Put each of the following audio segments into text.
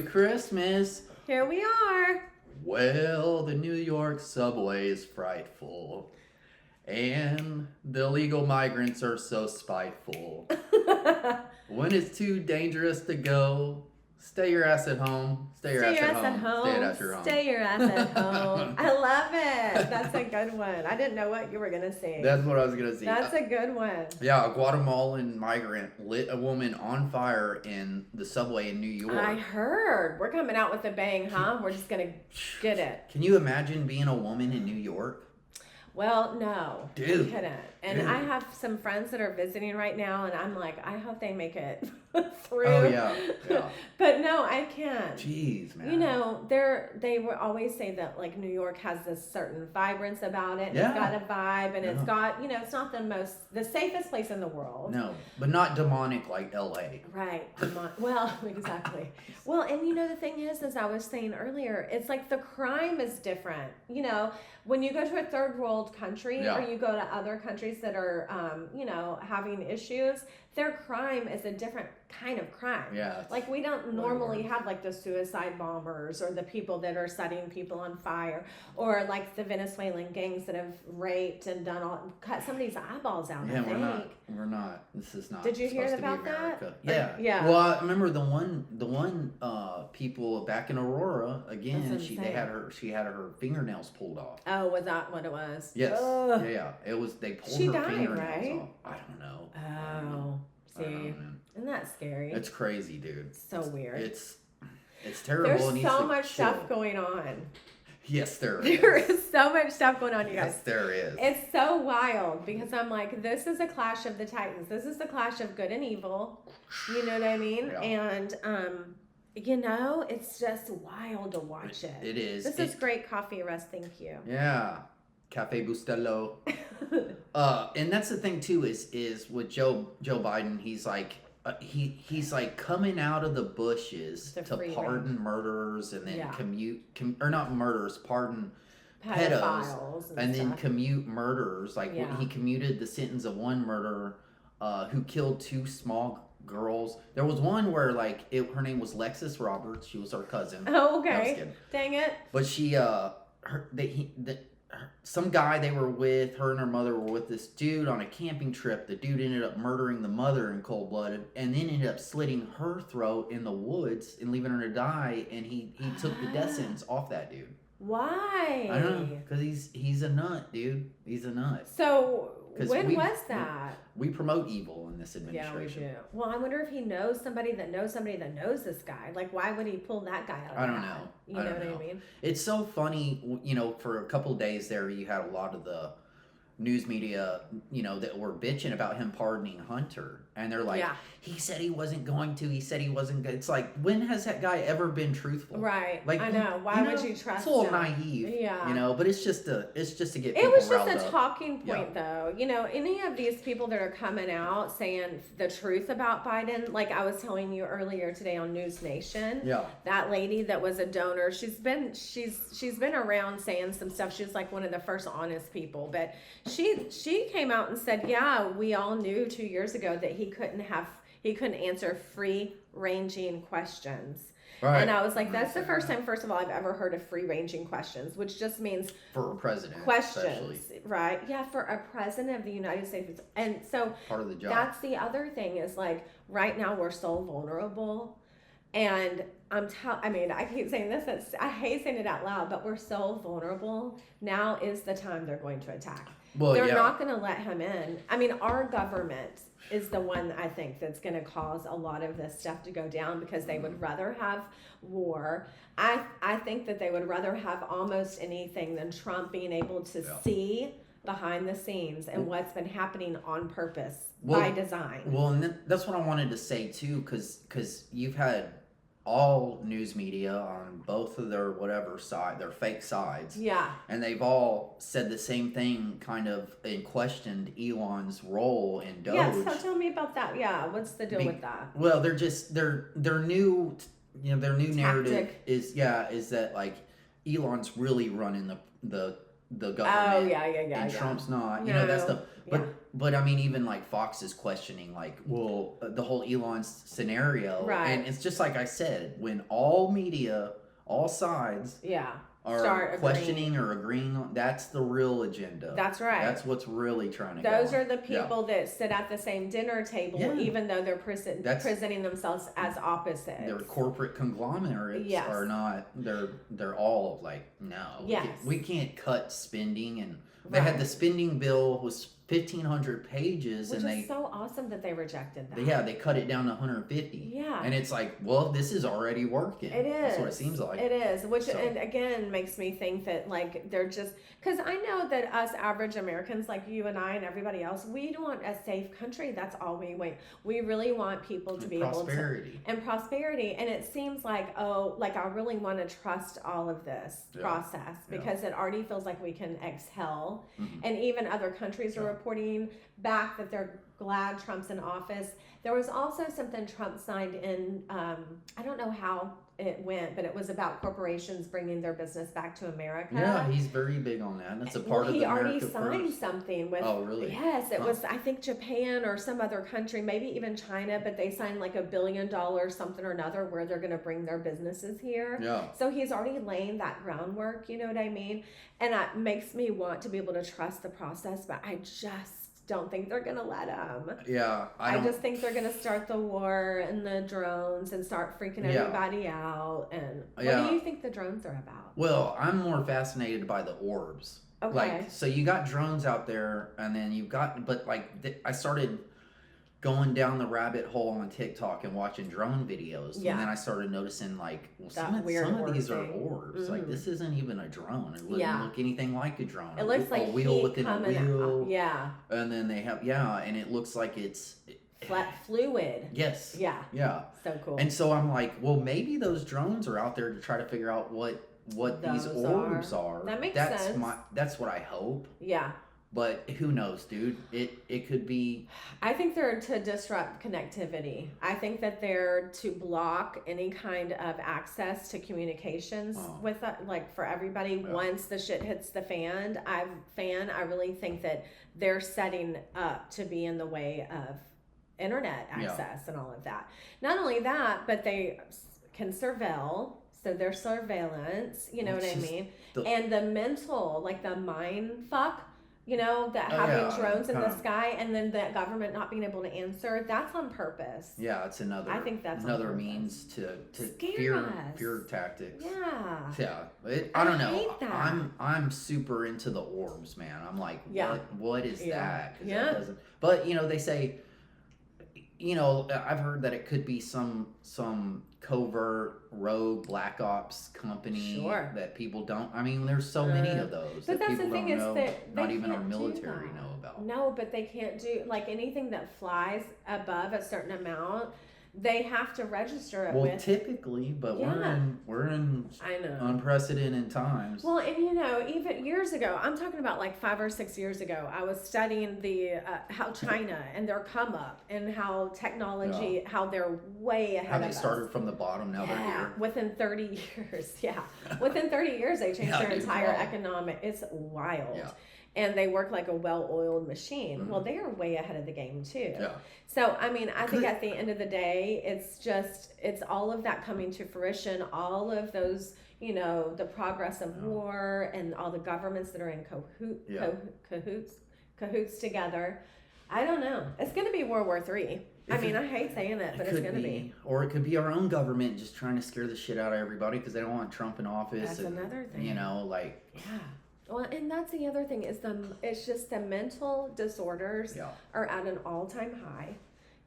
Christmas. Here we are. Well, the New York subway is frightful. And the illegal migrants are so spiteful. When it's too dangerous to go, stay your ass at home. Stay your ass at home. Stay at your home. Stay your ass at home. I love it. That's a good one. I didn't know what you were going to sing. That's what I was going to sing. That's a good one. Yeah, a Guatemalan migrant lit a woman on fire in the subway in New York. I heard. We're coming out with a bang, huh? We're just going to get it. Can you imagine being a woman in New York? Well, no. Dude. I couldn't. And I have some friends that are visiting right now, and I'm like, I hope they make it through. Oh, yeah. But no, I can't. Jeez, man. You know, they will always say that, like, New York has this certain vibrance about it. Yeah. It's got a vibe, and it's got, you know, it's not the safest place in the world. No, but not demonic like L.A. Right. Well, exactly. Well, and you know, the thing is, as I was saying earlier, it's like the crime is different. You know, when you go to a third world country or you go to other countries that are, you know, having issues, their crime is a different kind of crime. Yeah. Like, we don't normally have, like, the suicide bombers or the people that are setting people on fire or, like, the Venezuelan gangs that have raped and cut somebody's eyeballs out, Yeah, I think. we're not. This is not. Did you hear supposed about to be America. that? Yeah. Yeah. Well, I remember the one people back in Aurora again. She had her fingernails pulled off. Oh, was that what it was? Yes. Ugh. Yeah. It was. They pulled She her died, fingernails right? off. I don't know. Oh, see, isn't that scary? It's crazy, dude. So weird. It's terrible. There's so much stuff going on. Yes, there is. There is so much stuff going on, you guys. Yes, there is. It's so wild because I'm like, this is a clash of the titans. This is the clash of good and evil. You know what I mean? Yeah. And you know, it's just wild to watch it. It is. This is great coffee, Russ. Thank you. Yeah. Cafe Bustelo. And that's the thing too is with Joe Biden, he's like he's like coming out of the bushes to pardon murderers and then or not murderers, pardon pedos and then commute murderers. Like when he commuted the sentence of one murderer who killed two small girls. There was one where like her name was Lexis Roberts. She was our cousin. Oh, okay. Dang it. But she some guy they were with, her and her mother were with this dude on a camping trip. The dude ended up murdering the mother in cold blood and then ended up slitting her throat in the woods and leaving her to die. And he took the death sentence off that dude. Why? I don't know, because he's a nut, dude. He's a nut. So when was that? We promote evil in this administration. Yeah, we do. Well, I wonder if he knows somebody that knows somebody that knows this guy. Like, why would he pull that guy out of I don't know. You know what I mean? It's so funny, you know, for a couple of days there, you had a lot of the news media, you know, that were bitching about him pardoning Hunter. And they're like, he said he wasn't going to. He said he wasn't good. It's like, when has that guy ever been truthful? Right. Like, I know. Why would you trust him? It's a little naive. Yeah. You know, but it's just to get people It was just riled a up. talking point, though. You know, any of these people that are coming out saying the truth about Biden, like I was telling you earlier today on News Nation. Yeah. That lady that was a donor, she's been around saying some stuff. She was like one of the first honest people, but she came out and said, yeah, we all knew 2 years ago that he couldn't answer free-ranging questions. Right. And I was like, that's the first time, first of all, I've ever heard of free-ranging questions, which just means for a president. Questions, especially. Right? Yeah, for a president of the United States. And so part of the job. That's the other thing is like right now we're so vulnerable. And I keep saying this, I hate saying it out loud, but we're so vulnerable. Now is the time they're going to attack. Well, they're not going to let him in. I mean, our government is the one I think that's going to cause a lot of this stuff to go down because they would rather have war. I think that they would rather have almost anything than Trump being able to see behind the scenes and what's been happening on purpose by design. Well, and that's what I wanted to say too, because you've had all news media on both of their their fake sides. Yeah. And they've all said the same thing, kind of, and questioned Elon's role in Doge. Yeah, so tell me about that. Yeah, what's the deal with that? Well, they're just their new, their new narrative is that like Elon's really running the the government. Oh yeah. And Trump's not. You No. know, that's the. But Yeah. but I mean, even like Fox is questioning like, well, the whole Elon scenario, Right. and it's just like I said, when all media, all sides, Yeah. are Start questioning or agreeing on, that's the real agenda. That's right. That's what's really trying to Those go are on. the people that sit at the same dinner table, Yeah. even though they're presenting themselves as opposites. Their corporate conglomerates Yes. are not. They're all like, no. Yes. We can't cut spending, and they had the spending bill was 1,500 pages, Which and is so awesome that they rejected that. yeah, they cut it down to 150. Yeah. And it's like, well, this is already working. It is. That's what it seems like. It is, which So. and again makes me think that like they're just because I know that us average Americans like you and I and everybody else, we want a safe country. That's all we want. We really want people to And be prosperity. able to and prosperity. And it seems like like I really want to trust all of this process because it already feels like we can exhale. Mm-hmm. And even other countries are reporting back that they're glad Trump's in office. There was also something Trump signed in, I don't know how it went, but it was about corporations bringing their business back to America. Yeah, he's very big on that. That's a part of the America He already signed First. something with. Oh, really? Yes, it was. I think Japan or some other country, maybe even China, but they signed like $1 billion something or another where they're going to bring their businesses here. Yeah. So he's already laying that groundwork. You know what I mean? And it makes me want to be able to trust the process, but I just don't think they're gonna let him. Yeah, I just think they're gonna start the war and the drones and start freaking everybody out. And what do you think the drones are about? Well, I'm more fascinated by the orbs. Okay. Like, so you got drones out there, and then you've got, but like, I started going down the rabbit hole on TikTok and watching drone videos, and then I started noticing like, well, some of these are orbs. Mm-hmm. Like, this isn't even a drone. It doesn't look anything like a drone. It looks like a wheel within a wheel. Yeah. And then they have and it looks like it's fluid. Yes. Yeah. Yeah. So cool. And so I'm like, well, maybe those drones are out there to try to figure out what these orbs are. That makes sense. That's what I hope. Yeah. But who knows, dude? It could be. I think they're to disrupt connectivity. I think that they're to block any kind of access to communications with like for everybody once the shit hits the fan. I really think that they're setting up to be in the way of internet access and all of that. Not only that, but they can surveil. So their surveillance, you know what I mean? And the mental, like the mind fuck. You know, that having drones in the sky and then the government not being able to answer, that's on purpose. Yeah, it's another. I think that's another means to fear tactics. Yeah. Yeah. I don't know. Hate that. I'm super into the orbs, man. I'm like, what is that? Yeah. But they say, I've heard that it could be some covert rogue black ops company that people don't. I mean, there's so many of those but that that's people the thing don't is know. that Not even our military know about. No, but they can't do like anything that flies above a certain amount. They have to register it with. Typically, but we're in I know unprecedented times. Well, and even years ago, I'm talking about like 5 or 6 years ago, I was studying the how China and their come up and how technology, how they're way ahead of us. How they started from the bottom, now they're here. Within 30 years, within 30 years, they changed their entire economic. It's wild. Yeah. And they work like a well-oiled machine. Well, they are way ahead of the game too. Yeah. So, I mean, I think at the end of the day, it's all of that coming to fruition, all of those, the progress of war and all the governments that are in cahoots together. I don't know. It's going to be World War III. I hate saying it, but it's going to be. Or it could be our own government just trying to scare the shit out of everybody because they don't want Trump in office. That's another thing. Yeah. Well, and that's the other thing is it's just the mental disorders are at an all-time high.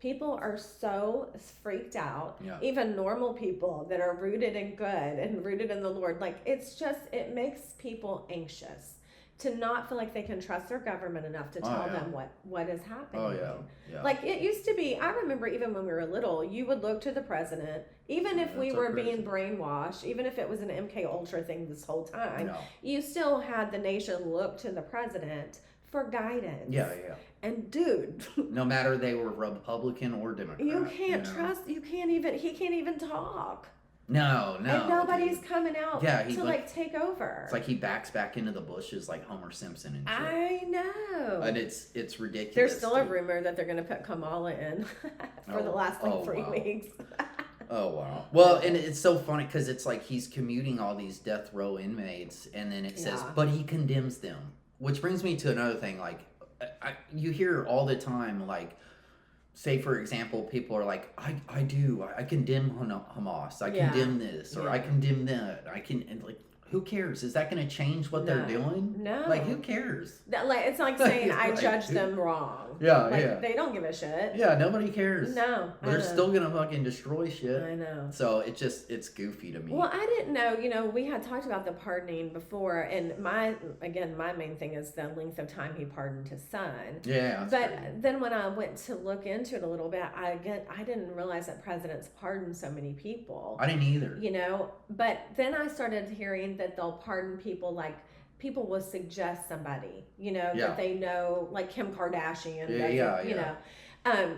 People are so freaked out. Yeah. Even normal people that are rooted in good and rooted in the Lord, like it makes people anxious to not feel like they can trust their government enough to tell them what is happening. Oh yeah. Like it used to be. I remember even when we were little, you would look to the president, even if we were being brainwashed, even if it was an MK Ultra thing this whole time. No. You still had the nation look to the president for guidance. Yeah. And dude, no matter they were Republican or Democrat, you can't trust. You can't even. He can't even talk. No, And nobody's dude. coming out to like take over. It's like he backs back into the bushes like Homer Simpson and shit. I know. And it's ridiculous. There's still a rumor that they're going to put Kamala in for the last like 3 weeks. Oh, wow. Well, and it's so funny because it's like he's commuting all these death row inmates, and then it says, but he condemns them. Which brings me to another thing. Like, you hear all the time, like, say, for example, people are like, I condemn Hamas. I condemn this, or I condemn that. And like, who cares? Is that going to change what they're doing? No. Like, who cares? It's like saying I judge them wrong. Yeah, They don't give a shit. Yeah, nobody cares. No. They're still going to fucking destroy shit. I know. So it's goofy to me. Well, I didn't know, we had talked about the pardoning before, and my main thing is the length of time he pardoned his son. Yeah. But then when I went to look into it a little bit, I didn't realize that presidents pardon so many people. I didn't either. But then I started hearing that they'll pardon people, like people will suggest somebody, that they know, like Kim Kardashian.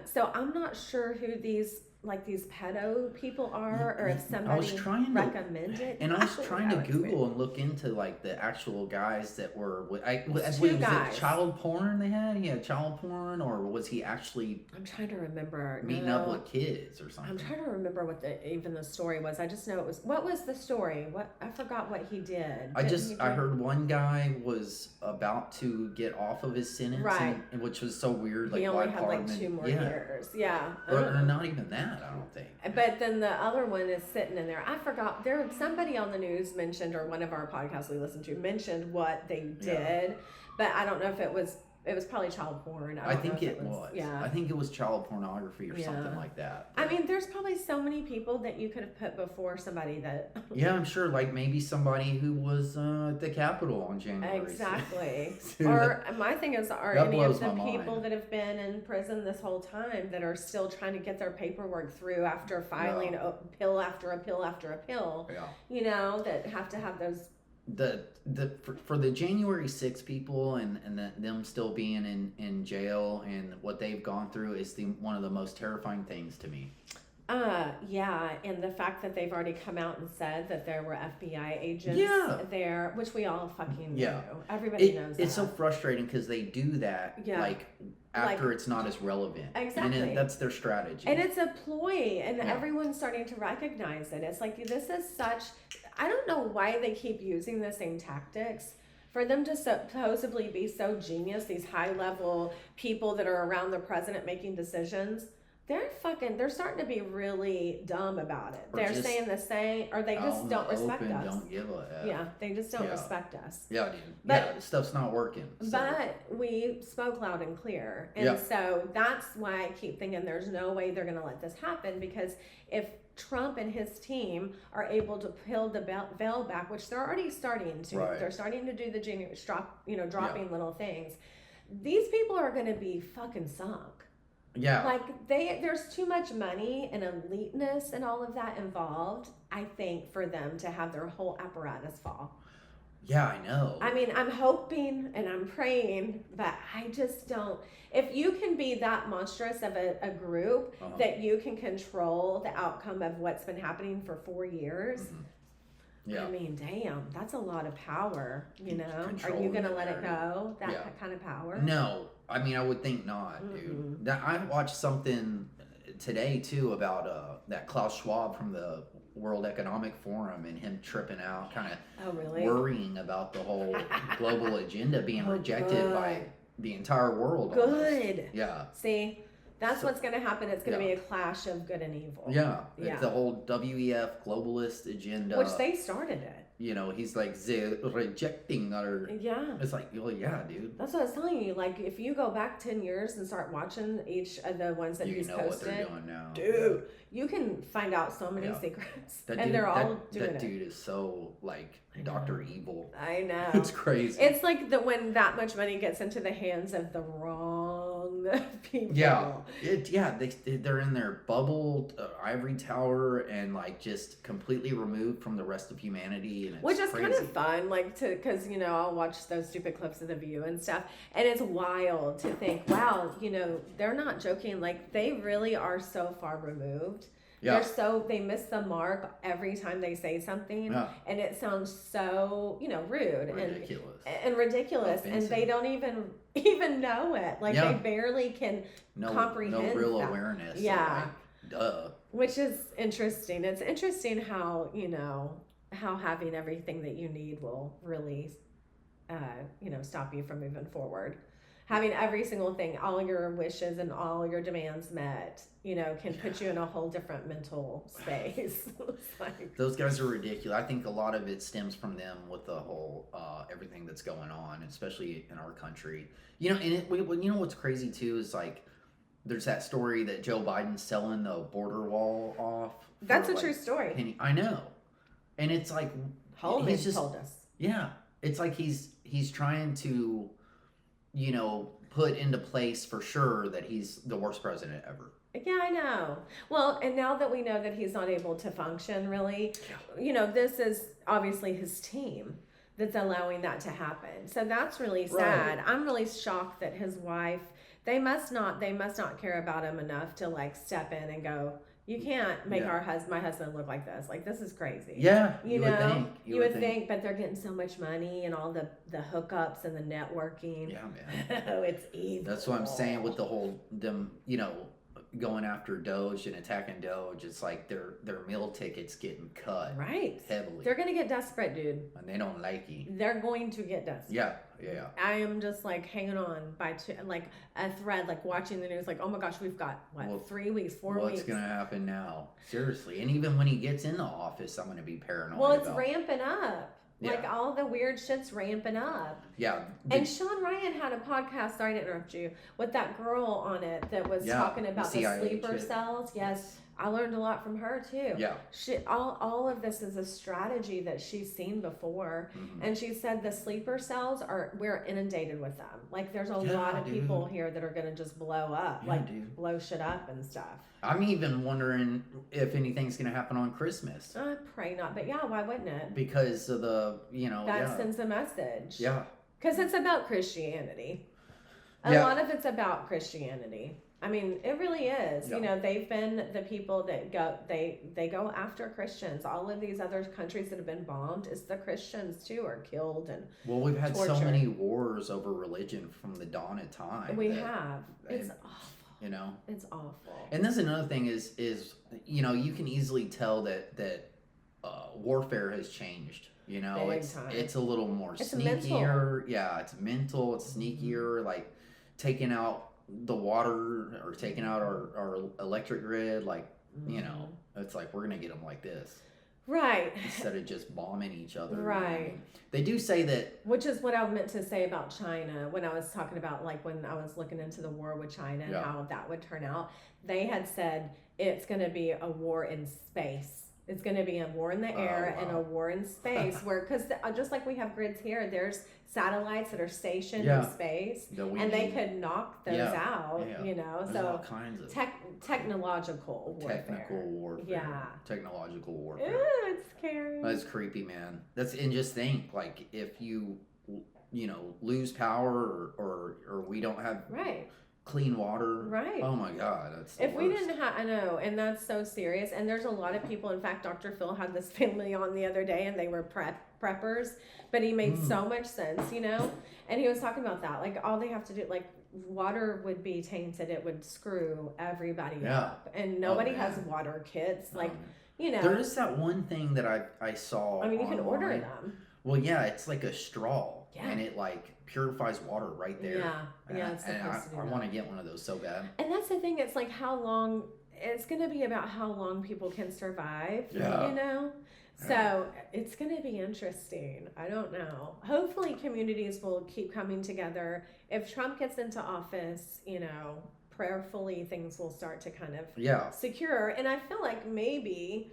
So I'm not sure who these pedo people are, or if somebody recommended it. And I was trying to Google and look into like the actual guys that were was it child porn they had? He had child porn, or was he actually? I'm trying to remember. Meeting up with kids or something. I'm trying to remember what even the story was. I just know it was. What was the story? I forgot what he did. I heard one guy was about to get off of his sentence, right? And which was so weird. He only had like 2 more years. Yeah. Or not even that. I don't think. But then the other one is sitting in there. I forgot. Somebody on the news mentioned, or one of our podcasts we listened to mentioned what they did, but I don't know if it was probably child porn. I think it was. Yeah. I think it was child pornography or something like that. But I mean, there's probably so many people that you could have put before somebody that. Yeah, I'm sure. Like maybe somebody who was at the Capitol on January. Exactly. Or my thing is, are any of the people that have been in prison this whole time that are still trying to get their paperwork through after filing appeal after appeal after appeal? Yeah. That have to have those. For the January 6 people and them still being in jail and what they've gone through is one of the most terrifying things to me. Yeah, and the fact that they've already come out and said that there were FBI agents there, which we all fucking knew. Everybody knows that. It's so frustrating because they do that after it's not as relevant. Exactly. And that's their strategy. And it's a ploy, and everyone's starting to recognize it. It's like, this is such... I don't know why they keep using the same tactics. For them to supposedly be so genius, these high-level people that are around the president making decisions... They're starting to be really dumb about it. They're saying the same, or they just don't respect us. Don't give a F. Yeah, they just don't respect us. Yeah, dude. But stuff's not working. So. But we spoke loud and clear. And so that's why I keep thinking there's no way they're going to let this happen, because if Trump and his team are able to peel the veil back, which they're already starting to. Right. They're starting to do the dropping little things. These people are going to be fucking sunk. Yeah. Like there's too much money and eliteness and all of that involved, I think, for them to have their whole apparatus fall. Yeah, I know. I mean, I'm hoping and I'm praying, but I just don't. If you can be that monstrous of a group that you can control the outcome of what's been happening for 4 years, I mean, damn, that's a lot of power, Are you going to let it go, that kind of power? No. I mean, I would think not, dude. I watched something today, too, about that Klaus Schwab from the World Economic Forum and him tripping out, kind of worrying about the whole global agenda being rejected by the entire world. Good. Almost. Yeah. See, that's what's going to happen. It's going to be a clash of good and evil. Yeah. It's the whole WEF globalist agenda. Which they started it. He's like rejecting our. Yeah. It's like, well, yeah, dude. That's what I was telling you. Like, if you go back 10 years and start watching each of the ones that he's posted, what they're doing now, dude, you can find out so many secrets, they're all doing it. That dude is so like Dr. Evil. I know. It's crazy. It's like when that much money gets into the hands of the wrong people. Yeah. They're in their bubble ivory tower and like just completely removed from the rest of humanity, and it's which is crazy. Kind of fun, like because I'll watch those stupid clips of The View and stuff, and it's wild to think, wow, they're not joking, like they really are so far removed Yeah. They miss the mark every time they say something, Yeah. and it sounds so, rude Ridiculous. and ridiculous, Offensive. and they don't even know it. Like they barely can comprehend. No real that. awareness. Yeah. Duh. Which is interesting. It's interesting how, how having everything that you need will really, stop you from moving forward. Having every single thing, all your wishes and all your demands met, can put you in a whole different mental space. Those guys are ridiculous. I think a lot of it stems from them with the whole everything that's going on, especially in our country. And what's crazy too is like there's that story that Joe Biden's selling the border wall off. That's a true story. I know, and it's like Holman told us. Yeah, it's like he's trying to, put into place for sure that he's the worst president ever. Yeah, I know. Well, and now that we know that he's not able to function really, this is obviously his team that's allowing that to happen. So that's really sad. Right. I'm really shocked that his wife, they must not care about him enough to like step in and go, you can't make my husband look like this. Like, this is crazy. Yeah, you would think, but they're getting so much money and all the hookups and the networking. Yeah, man. Oh, it's evil. That's what I'm saying with the whole them, going after Doge and attacking Doge. It's like their meal tickets getting cut heavily. They're gonna get desperate, dude. And they don't like you. They're going to get desperate. Yeah. I am just like hanging on by like a thread, like watching the news, like, oh my gosh, we've got 3 weeks, 4 weeks. What's gonna happen now? Seriously. And even when he gets in the office, I'm gonna be paranoid. Well, it's ramping up. Yeah. Like all the weird shit's ramping up. Yeah. And Sean Ryan had a podcast, sorry to interrupt you, with that girl on it that was talking about the sleeper cells. Yes. I learned a lot from her too. Yeah. All of this is a strategy that she's seen before. Mm-hmm. And she said the sleeper cells we're inundated with them. Like there's a lot of people here that are going to just blow up, blow shit up and stuff. I'm even wondering if anything's going to happen on Christmas. I pray not, but yeah, why wouldn't it? Because of the, That sends a message. Yeah. Because it's about Christianity. A lot of it's about Christianity. I mean, it really is. Yeah. They've been the people that they go after Christians. All of these other countries that have been bombed, it's the Christians too are killed and we've had tortured. So many wars over religion from the dawn of time. It's awful. It's awful. And that's another thing is you can easily tell that warfare has changed. It's a little more sneakier. Mental. Yeah, it's mental. It's sneakier. Like taking out the water or taking out our electric grid, it's like we're gonna get them like this, right? Instead of just bombing each other, right? They do say that, which is what I meant to say about China when I was talking about like when I was looking into the war with China and how that would turn out. They had said it's going to be a war in space. It's going to be a war in the air and a war in space because just like we have grids here, there's satellites that are stationed in space and they could knock those out, There's so all kinds of technological warfare. Technological warfare. Ooh, it's scary. That's creepy, man. And just think, like, if you lose power or we don't have clean water. Right. Oh my God, that's the worst. We didn't have, I know, and that's so serious. And there's a lot of people. In fact, Dr. Phil had this family on the other day, and they were preppers, but he made so much sense, And he was talking about that, like all they have to do, like water would be tainted, it would screw everybody up, and nobody has water kits, There is that one thing that I saw. I mean, you can order them. Well, yeah, it's like a straw, and it like purifies water right there. Yeah, it's supposed to do I want to get one of those so bad. And that's the thing. It's like how long. It's going to be about how long people can survive. So it's going to be interesting. I don't know. Hopefully, communities will keep coming together. If Trump gets into office, prayerfully things will start to kind of secure. And I feel like maybe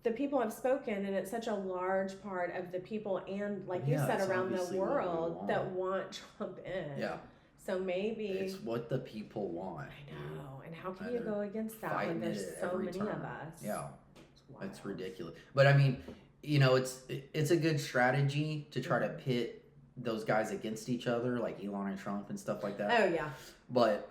the people have spoken, and it's such a large part of the people and, like you said, around the world that want Trump in. Yeah. So maybe it's what the people want. I know. And how can you go against that when there's so many of us? Yeah. It's ridiculous. But I mean, it's a good strategy to try to pit those guys against each other, like Elon and Trump and stuff like that. Oh yeah. But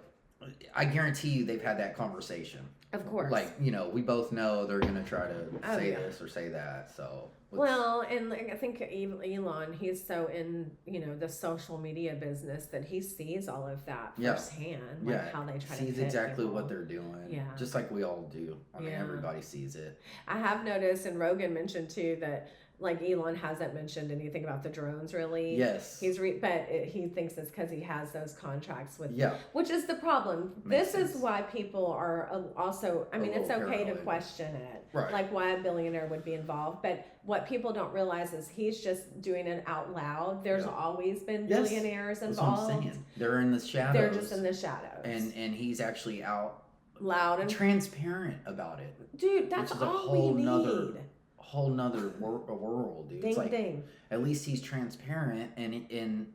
I guarantee you they've had that conversation. Of course. Like, we both know they're going to try to say this or say that. So. Well, and I think Elon, he's so in, the social media business that he sees all of that firsthand. Like how they try to sees exactly what they're doing. Yeah. Just like we all do. I mean, everybody sees it. I have noticed, and Rogan mentioned too, that like Elon hasn't mentioned anything about the drones really. Yes. But he thinks it's because he has those contracts with. Yeah. Which is the problem. This is why people are also. I mean, it's okay to question it. Right. Like why a billionaire would be involved, but what people don't realize is he's just doing it out loud. There's always been billionaires involved. That's what I'm saying. They're in the shadows. They're just in the shadows. And he's actually out loud and transparent about it. Dude, that's all we need. Whole nother world, dude. Ding, it's like, ding. At least he's transparent, and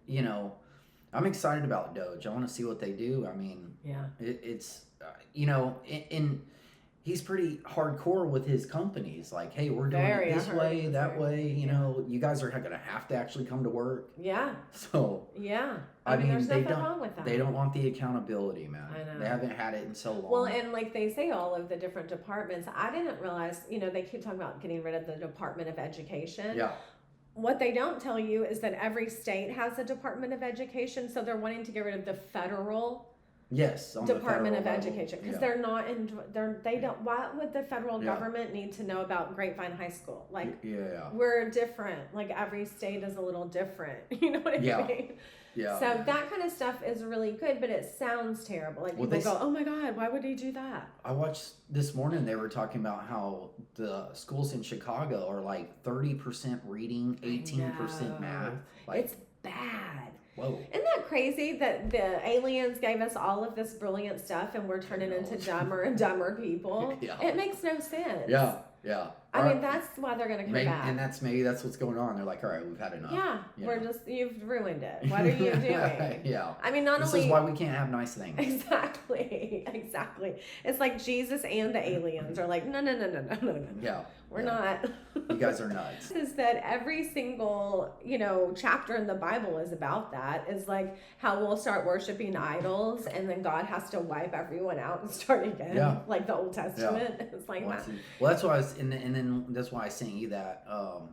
I'm excited about Doge. I want to see what they do. I mean, it's and he's pretty hardcore with his companies. Like, hey, we're doing it this way, that way. You guys are going to have to actually come to work. Yeah. So. Yeah. I mean, there's nothing wrong with that. They don't want the accountability, man. I know. They haven't had it in so long. Well, and like they say, all of the different departments. I didn't realize. They keep talking about getting rid of the Department of Education. Yeah. What they don't tell you is that every state has a Department of Education, so they're wanting to get rid of the federal. Yes, Department of Education, because they're not in. They don't. Why would the federal government need to know about Grapevine High School? Like, we're different. Like every state is a little different. You know what I mean? Yeah. So that kind of stuff is really good, but it sounds terrible. Like people go, "Oh my God, why would he do that?" I watched this morning. They were talking about how the schools in Chicago are like 30% reading, 18% math. Like, it's bad. Whoa. Isn't that crazy that the aliens gave us all of this brilliant stuff and we're turning into dumber and dumber people? It makes no sense. Yeah. I mean, that's why they're going to come back. And that's what's going on. They're like, all right, we've had enough. Yeah, you've ruined it. What are you doing? Yeah. I mean, this is why we can't have nice things. Exactly. It's like Jesus and the aliens are like, no. Yeah. We're not. You guys are nuts. Is that every single, chapter in the Bible is about that. Is like how we'll start worshiping idols and then God has to wipe everyone out and start again. Yeah. Like the Old Testament. Yeah. It's like that. Well, that's why and then that's why I sent you that what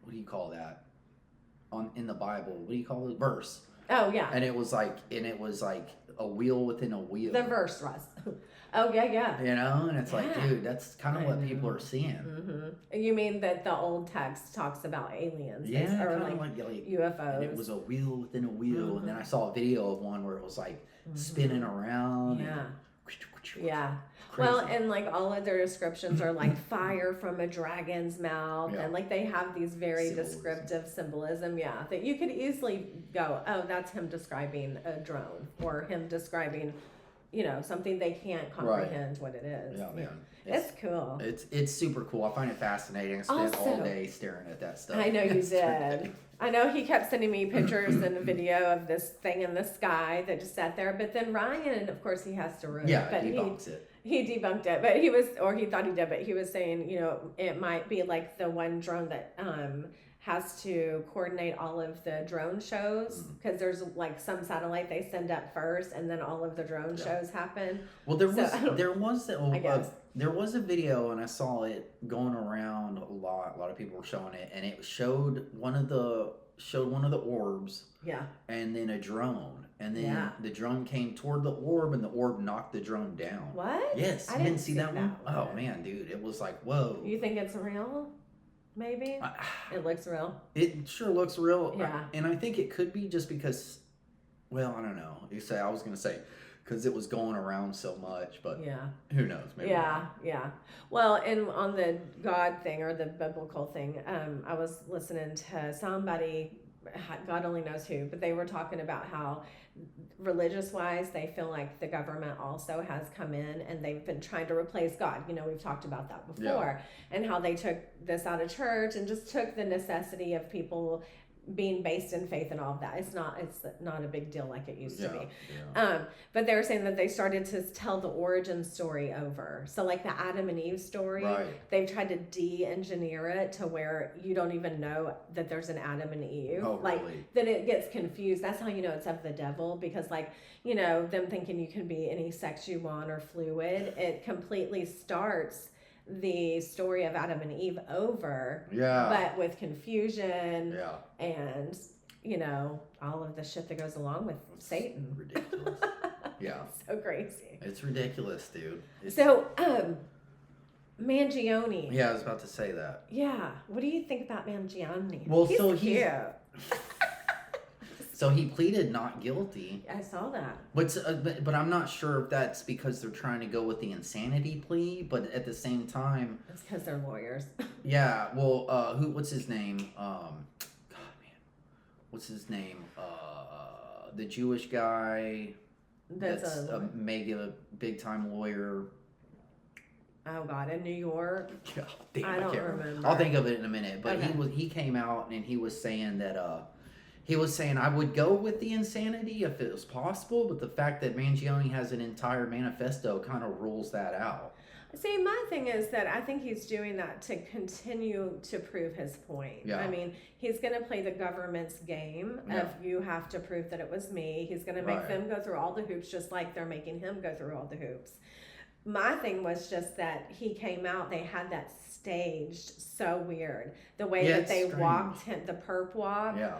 do you call that? In the Bible, what do you call it? Verse. Oh yeah. And it was like a wheel within a wheel. The verse was. Oh yeah. And it's like, dude, that's kind of what people are seeing. Mm-hmm. You mean that the old text talks about aliens? Yeah, or like UFOs. And it was a wheel within a wheel, and then I saw a video of one where it was like spinning around. Yeah. Yeah. Crazy. Well, and like all of their descriptions are like fire from a dragon's mouth, and like they have these very descriptive symbolism. Yeah, that you could easily go, oh, that's him describing a drone, or him describing, something they can't comprehend what it is. Yeah, man. It's cool. It's super cool. I find it fascinating. I spent all day staring at that stuff. I know you did. I know he kept sending me pictures and a video of this thing in the sky that just sat there. But then Ryan, of course, he has to ruin it. But debunks it. He debunked it, but he thought he did, but he was saying, it might be like the one drone that has to coordinate all of the drone shows, because there's like some satellite they send up first, and then all of the drone shows happen. Well, there was a video, and I saw it going around a lot. A lot of people were showing it, and it showed one of the orbs. Yeah. And then a drone, and then the drone came toward the orb, and the orb knocked the drone down. What? Yes. I didn't see that one. Oh man, dude, it was like, whoa. You think it's real? Maybe it looks real. It sure looks real. Yeah. And I think it could be just because, well, I don't know. I was gonna say because it was going around so much, but who knows? Maybe yeah. Well, and on the God thing or the biblical thing, I was listening to somebody, God only knows who, but they were talking about how religious wise they feel like the government also has come in and they've been trying to replace God. We've talked about that before, and how they took this out of church and just took the necessity of people being based in faith and all of that. It's not a big deal like it used to be. Yeah. But they were saying that they started to tell the origin story over. So like the Adam and Eve story, Right. they've tried to de-engineer it to where you don't even know that there's an Adam and Eve. Oh, like really? that it gets confused. That's how you know it's of the devil, because like, you know, them thinking you can be any sex you want or fluid, it completely starts the story of Adam and Eve over, Yeah. but with confusion Yeah. and, you know, all of the shit that goes along with Satan. Ridiculous. Yeah. So crazy. It's ridiculous, dude. So, Mangione. Yeah, I was about to say that. Yeah. What do you think about Mangione? Well, he's so cute. So he pleaded not guilty. I saw that. But I'm not sure if that's because they're trying to go with the insanity plea, but at the same time, It's because they're lawyers. yeah. Well, what's his name? God, man, what's his name? The Jewish guy that's a mega big time lawyer. Oh God, in New York. Yeah, damn, I don't can't remember. I'll think of it in a minute. But Okay. he came out and he was saying that I would go with the insanity if it was possible, but the fact that Mangione has an entire manifesto kind of rules that out. See, my thing is that I think he's doing that to continue to prove his point. Yeah. I mean, he's going to play the government's game Yeah. of you have to prove that it was me. He's going to make Right. them go through all the hoops just like they're making him go through all the hoops. My thing was just that he came out, they had that staged so weird. The way Yeah, that it's they strange. walked him, the perp walk. Yeah.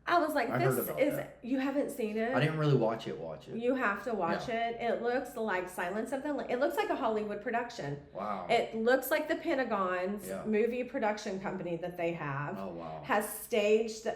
I was like, I heard this about is, that. you haven't seen it? I didn't really watch it. You have to watch it. It looks like Silence of the It looks like a Hollywood production. Wow. It looks like the Pentagon's Yeah. movie production company that they have Oh, wow. has staged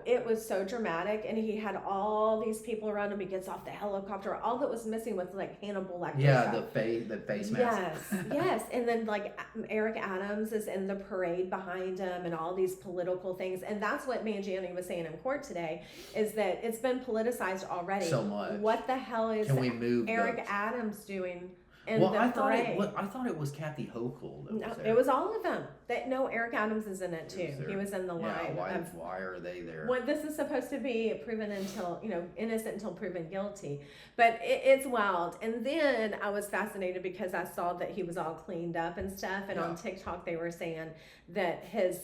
it was so dramatic, and he had all these people around him. He gets off the helicopter. All that was missing was like Hannibal Lecter Yeah, stuff. the face mask. Yes. And then like Eric Adams is in the parade behind him and all these political things. And that's what Mangione was saying in court today, is that it's been politicized already. So much. What the hell is Can we move Eric Adams doing in well, the I thought parade? I thought it was Kathy Hochul that No, was there. it was all of them. No, Eric Adams is in it too. Is there? He was in the line. Yeah, why are they there? Well, this is supposed to be proven until, innocent until proven guilty. But it's wild. And then I was fascinated because I saw that he was all cleaned up and stuff. And on TikTok, they were saying that his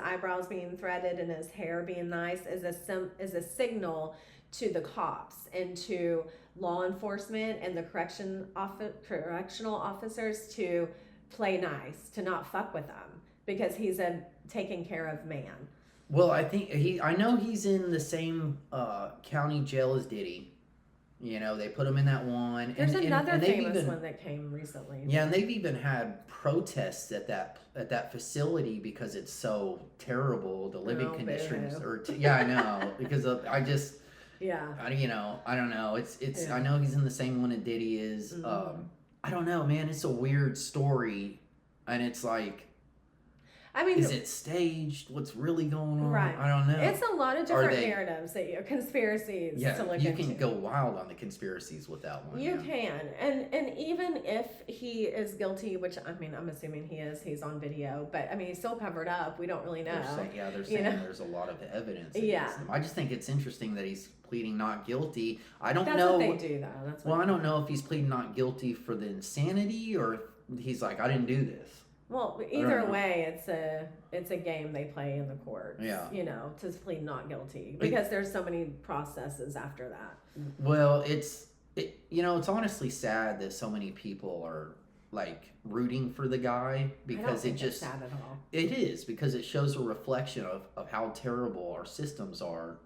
eyebrows being threaded and his hair being nice is a signal to the cops and to law enforcement and the correctional officers to play nice, to not fuck with them, because he's a taken care of man. Well, I know he's in the same county jail as Diddy. They put him in that one. There's another famous one one that came recently. Yeah, and they've even had protests at that facility because it's so terrible, the living conditions. I know, because I just. Yeah. I don't know. It's. Yeah. I know he's in the same one that Diddy is. Mm-hmm. I don't know, man. It's a weird story, and it's like. I mean, is it staged? What's really going on? Right. I don't know. It's a lot of different narratives conspiracies to look you into. can go wild on the conspiracies with that one. You can, and even if he is guilty, which I mean, I'm assuming he is. He's on video, but I mean, he's still covered up. We don't really know. They're saying there's a lot of evidence against him. I just think it's interesting that he's pleading not guilty. I don't know. That's what they do, though. I don't know if he's pleading not guilty for the insanity or if he's like, I didn't do this. Well, either way, it's a game they play in the courts. Yeah. To plead not guilty, because there's so many processes after that. Well, it's honestly sad that so many people are like rooting for the guy, because it's sad at all. It is, because it shows a reflection of how terrible our systems are,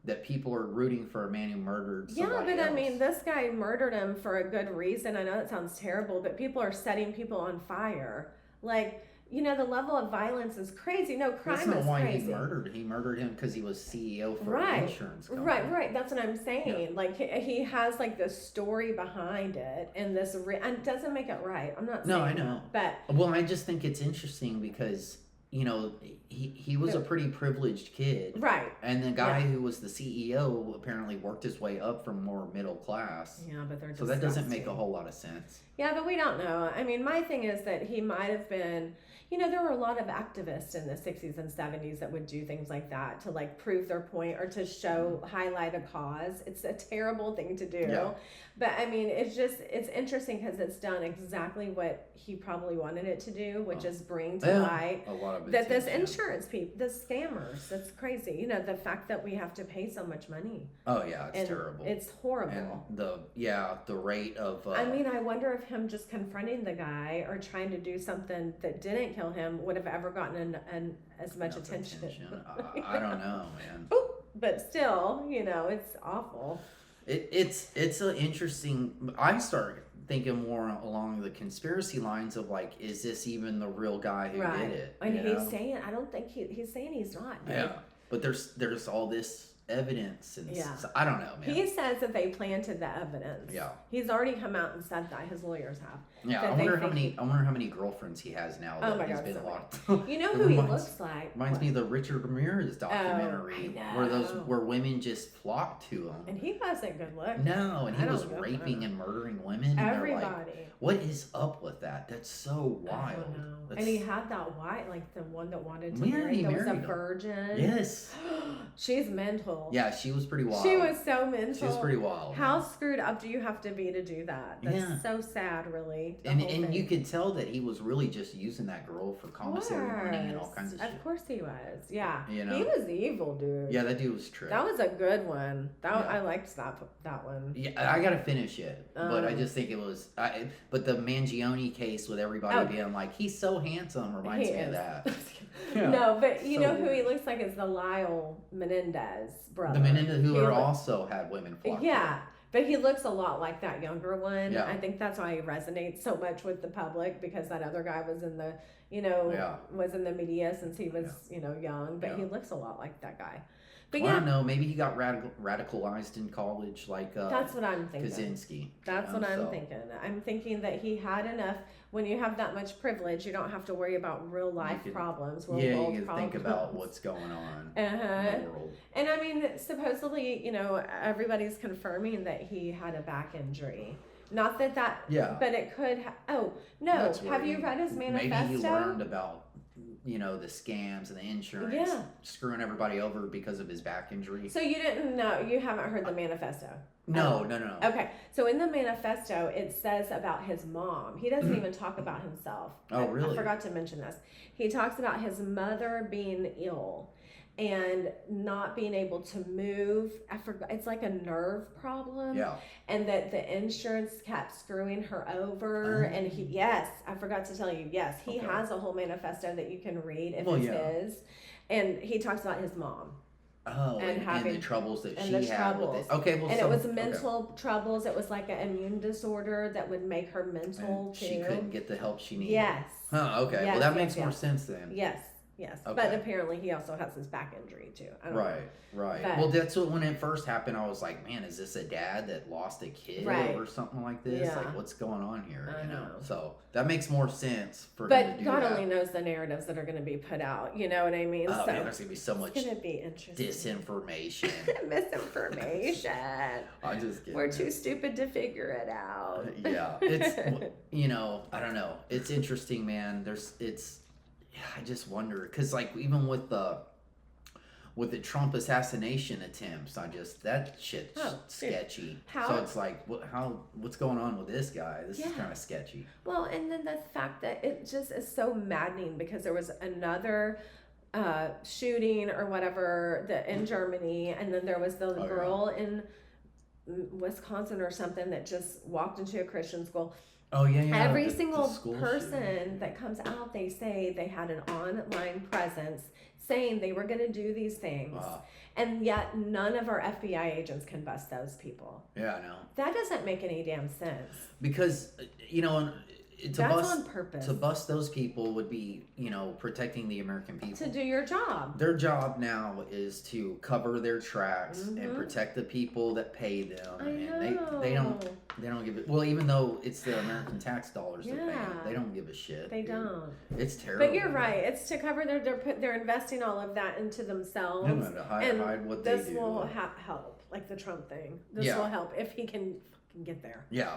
that people are rooting for a man who murdered somebody else. I mean, this guy murdered him for a good reason. I know that sounds terrible, but people are setting people on fire. Like, the level of violence is crazy. No, crime is crazy. That's not why he murdered him, because he was CEO for an insurance company. Right. That's what I'm saying. Yeah. Like, he has like this story behind it, and this and it doesn't make it right. I'm not saying. No, I know. But I just think it's interesting because he was a pretty privileged kid, right? And the guy who was the CEO apparently worked his way up from more middle class. Yeah, but they're so that doesn't make a whole lot of sense. Yeah, but we don't know. I mean, my thing is that he might have been, there were a lot of activists in the 60s and 70s that would do things like that to like prove their point or to highlight a cause. It's a terrible thing to do. Yeah. But I mean, it's interesting because it's done exactly what he probably wanted it to do, which is bring to light a lot of that this insurance people, the scammers, that's crazy. The fact that we have to pay so much money. Oh yeah, it's terrible. It's horrible. And the rate of. I mean, I wonder if him just confronting the guy or trying to do something that didn't kill him would have ever gotten as much attention. I don't know, man. But still, it's awful. It's an interesting. I start thinking more along the conspiracy lines of like, is this even the real guy who did it? And he's saying, I don't think he's saying he's not. Dude. Yeah, but there's all this evidence and so, I don't know, man. He says that they planted the evidence. Yeah, he's already come out and said that. His lawyers have. Yeah, I wonder how many girlfriends he has now that he's been locked. You know who he looks like? Reminds me of the Richard Ramirez documentary where women just flocked to him. And he wasn't good looking. No, and he was raping and murdering women. Everybody. Like, what is up with that? That's so wild. I don't know. And he had that white, like the one that wanted to marry, that was a virgin. Yes. She's mental. Yeah, she was pretty wild. She was so mental. She was pretty wild. How screwed up do you have to be to do that? That's so sad, really. And you could tell that he was really just using that girl for commissary money and all kinds of shit. Of course he was. Yeah. He was evil, dude. Yeah, that dude was true. That was a good one. I liked that one. Yeah, I gotta finish it, but I just think it was. But the Mangione case with everybody being like, he's so handsome reminds me of that. No, but you know who he looks like is the Lyle Menendez brother. The Menendez who also had women flock. Yeah. But he looks a lot like that younger one. Yeah. I think that's why he resonates so much with the public, because that other guy was in the, was in the media since he was, young. But he looks a lot like that guy. But I don't know. Maybe he got radicalized in college, like that's what I'm thinking. Kaczynski. That's what I'm thinking. I'm thinking that he had enough. When you have that much privilege, you don't have to worry about real life problems. You can think about what's going on in the world. And I mean, supposedly, everybody's confirming that he had a back injury. Not that. Yeah. But it could. Have you read his manifesto? Maybe he learned about the scams and the insurance screwing everybody over because of his back injury. So you didn't know, you haven't heard the manifesto? No. Okay, so in the manifesto, it says about his mom. He doesn't even talk about himself. Oh, really? I forgot to mention this. He talks about his mother being ill and not being able to move. It's like a nerve problem. Yeah. And that the insurance kept screwing her over. And I forgot to tell you, he has a whole manifesto that you can read if it's his. And he talks about his mom. Oh, and the troubles that she had with it. Okay, well, and it was mental troubles. It was like an immune disorder that would make her mental too. She couldn't get the help she needed. Yes. Huh, okay. Well, that makes more sense then. Yes. Okay. But apparently he also has his back injury too. I don't know. Right. Well, that's what, when it first happened, I was like, man, is this a dad that lost a kid or something like this? Yeah. Like, what's going on here? I know. So that makes more sense for him to do God that. only knows the narratives that are going to be put out. You know what I mean? Oh, man, there's going to be so much disinformation. Misinformation. I'm just kidding. We're too stupid to figure it out. Yeah. It's, I don't know. It's interesting, man. I just wonder, because like even with the Trump assassination attempts, that shit's sketchy. So it's like, what's going on with this guy? This is kind of sketchy. Well, and then the fact that it just is so maddening, because there was another shooting or whatever in Germany, and then there was the girl in Wisconsin or something that just walked into a Christian school. Oh, yeah. Every single person that comes out, they say they had an online presence saying they were going to do these things. And yet none of our FBI agents can bust those people. Yeah, I know. That doesn't make any damn sense. Because, that's on purpose. To bust those people would be, protecting the American people. To do your job. Their job now is to cover their tracks and protect the people that pay them. They don't give it. Well, even though it's the American tax dollars that pay them, they don't give a shit. They don't. It's terrible. But you're right. It's to cover they're investing all of that into themselves. No, to hide what they do. This will help, like the Trump thing. This will help if he can get there. Yeah.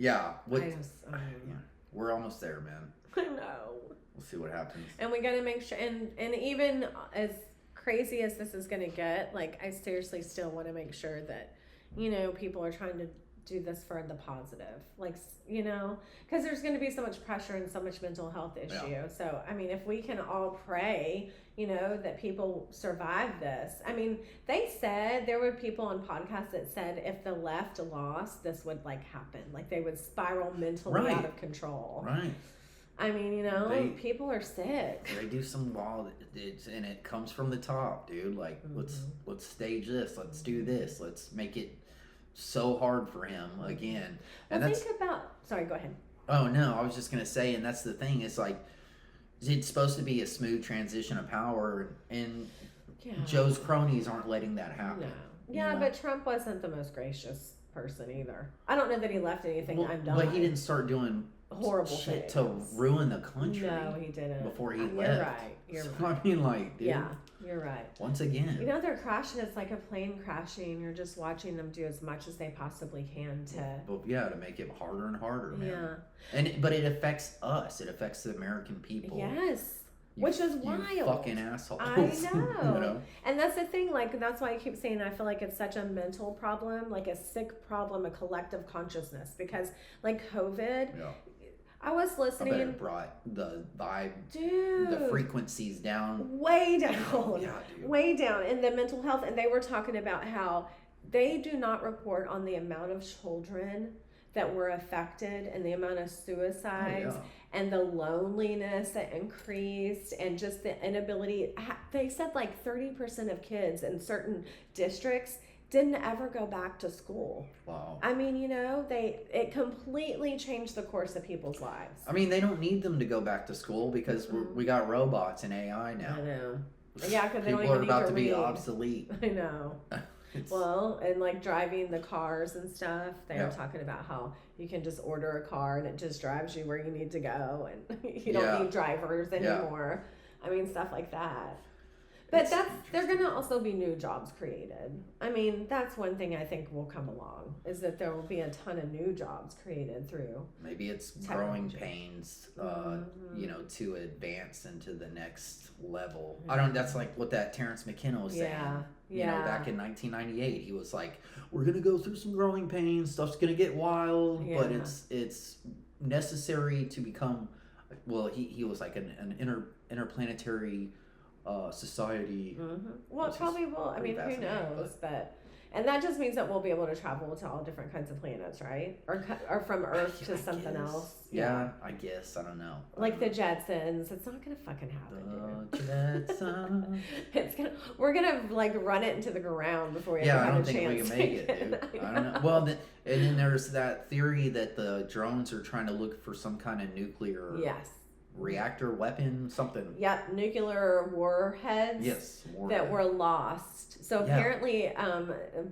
Yeah. I We're almost there, man. I know. We'll see what happens. And we got to make sure, and even as crazy as this is going to get, like, I seriously still want to make sure that, you know, people are trying to do this for the positive, like, you know, because there's going to be so much pressure and so much mental health issue. Yeah. So, I mean, if we can all pray, you know, that people survive this. I mean, they said, there were people on podcasts that said if the left lost, this would, like, happen. Like, they would spiral mentally out of control. Right. I mean, you know, people are sick. They do some wild, and it comes from the top, dude. Like, let's stage this. Let's do this. Let's make it so hard for him again. And well, think about. Sorry, go ahead. Oh no, I was just gonna say, and that's the thing. It's like it's supposed to be a smooth transition of power, and Joe's cronies aren't letting that happen. No. Yeah, but Trump wasn't the most gracious person either. I don't know that he left anything undone. But he didn't start doing horrible shit things to ruin the country. No, he didn't. Before he left. You're right. You're right. I mean, like, dude. Yeah, you're right. Once again. You know, they're crashing. It's like a plane crashing. You're just watching them do as much as they possibly can to make it harder and harder, man. Yeah. But it affects us. It affects the American people. Yes. Which is wild. You fucking assholes. I know. You know. And that's the thing, like, that's why I keep saying I feel like it's such a mental problem, like a sick problem, a collective consciousness. Because, like, COVID, I was listening. I bet it brought the vibe, dude, the frequencies down. Way down. Yeah, dude. Way down. And the mental health. And they were talking about how they do not report on the amount of children that were affected and the amount of suicides and the loneliness that increased and just the inability. They said like 30% of kids in certain districts didn't ever go back to school. Wow. I mean, you know, it completely changed the course of people's lives. I mean, they don't need them to go back to school because we got robots and AI now. I know. Yeah, because they don't even people are need about to be read. obsolete. I know. Well, and like driving the cars and stuff, they were talking about how you can just order a car and it just drives you where you need to go, and you don't need drivers anymore. I mean, stuff like that. But they're going to also be new jobs created. I mean, that's one thing I think will come along, is that there will be a ton of new jobs created through. Maybe it's growing pains, you know, to advance into the next level. I don't. That's like what that Terrence McKenna was saying. You know, back in 1998, he was like, "We're gonna go through some growing pains. Stuff's gonna get wild, but it's necessary to become." Well, he was like an interplanetary society. Well, it probably will. I mean, who knows? But and that just means that we'll be able to travel to all different kinds of planets, right? Or from Earth to something else. Yeah, I guess. I don't know. Like the Jetsons. It's not gonna fucking happen, dude. Jetsons. We're gonna like run it into the ground before we ever I have don't a think chance. we can make it, dude. I don't know. Well, and then there's that theory that the drones are trying to look for some kind of nuclear. Reactor weapon, something. Yep, nuclear warheads. Yes, that were lost. So apparently,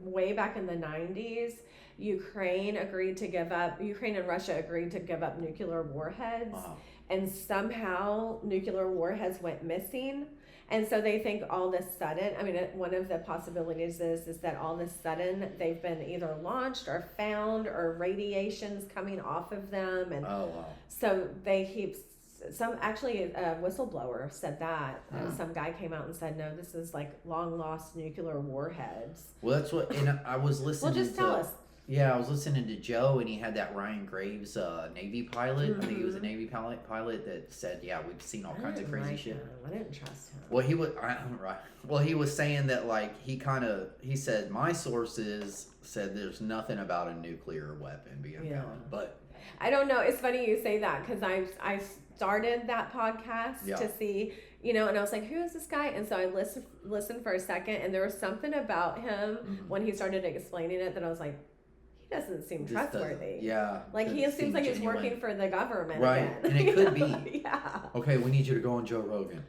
way back in the 90s, Ukraine and Russia agreed to give up nuclear warheads, and somehow nuclear warheads went missing. And so they think all this sudden, I mean, one of the possibilities is that all this sudden they've been either launched or found, or radiation's coming off of them, and so they keep. A whistleblower said that. Some guy came out and said, no, this is like long lost nuclear warheads. Well, that's what, and I was listening just tell us. Yeah, I was listening to Joe, and he had that Ryan Graves Navy pilot. I think he was a Navy pilot that said, we've seen all kinds of crazy shit. I didn't trust him. Well, he was saying that, like, he said, my sources said there's nothing about a nuclear weapon being found, but. I don't know. It's funny you say that, because I started that podcast to see, you know, and I was like, who is this guy? And so I listened for a second, and there was something about him when he started explaining it that I was like, he doesn't seem trustworthy. Like, he seems like he's working for the government again. And it could be. Okay, we need you to go on Joe Rogan.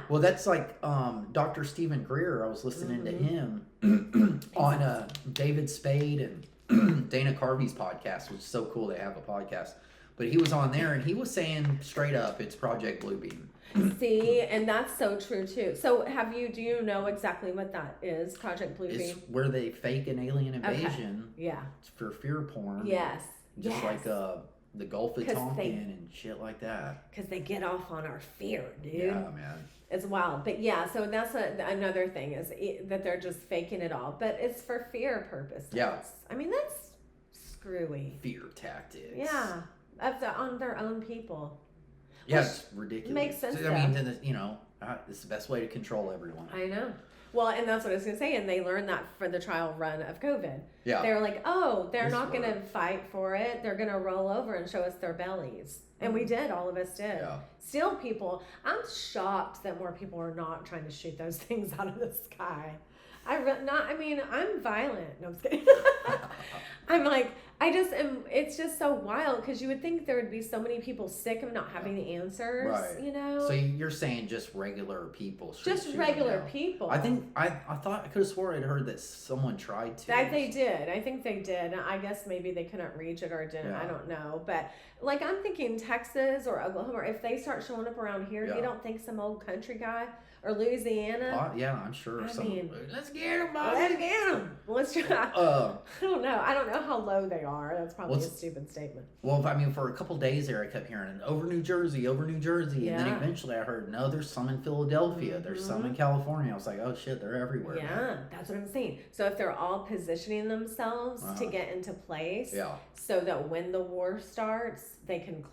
Well, that's like Dr. Stephen Greer. I was listening to him on David Spade and Dana Carvey's podcast, which is so cool they have a podcast. But he was on there, and he was saying straight up, it's Project Bluebeam. See, and that's so true too. So do you know exactly what that is, Project Bluebeam? It's where they fake an alien invasion. Okay. It's for fear porn. Yes. just Yes. like the Gulf of 'Cause Tonkin they- and shit like that. Because they get off on our fear, dude. Yeah, man. It's wild. But yeah, so that's another thing is that they're just faking it all. But it's for fear purposes. Yeah. I mean, that's screwy. Fear tactics. Yeah. On their own people. Yeah, Which it's ridiculous. makes sense, I mean, then it's the best way to control everyone. I know. Well, and that's what I was going to say. And they learned that for the trial run of COVID. Yeah. They were like, oh, they're This not going to worked. fight for it. They're going to roll over and show us their bellies. And we did. All of us did. Yeah. Still, I'm shocked that more people are not trying to shoot those things out of the sky. I'm violent. No, I'm just kidding. I'm like, it's just so wild because you would think there would be so many people sick of not having the answers, Right. you know? So you're saying just regular people? Just regular people. I think, I thought, I could have swore I'd heard that someone tried to. That they did. I think they did. I guess maybe they couldn't reach it or didn't. Yeah. I don't know. But like I'm thinking Texas or Oklahoma, or if they start showing up around here, Yeah. you don't think some old country guy or Louisiana? Yeah, I'm sure. I mean, let's get them, Bobby. Let's get them. Let's try. I don't know. I don't know how low they are. That's probably a stupid statement. Well, I mean, for a couple days there, I kept hearing over New Jersey, and then Yeah. eventually I heard no, there's some in Philadelphia, there's some in California. I was like, oh shit, they're everywhere. Yeah, Man. that's what I'm saying. So if they're all positioning themselves to get into place, Yeah. so that when the war starts, they can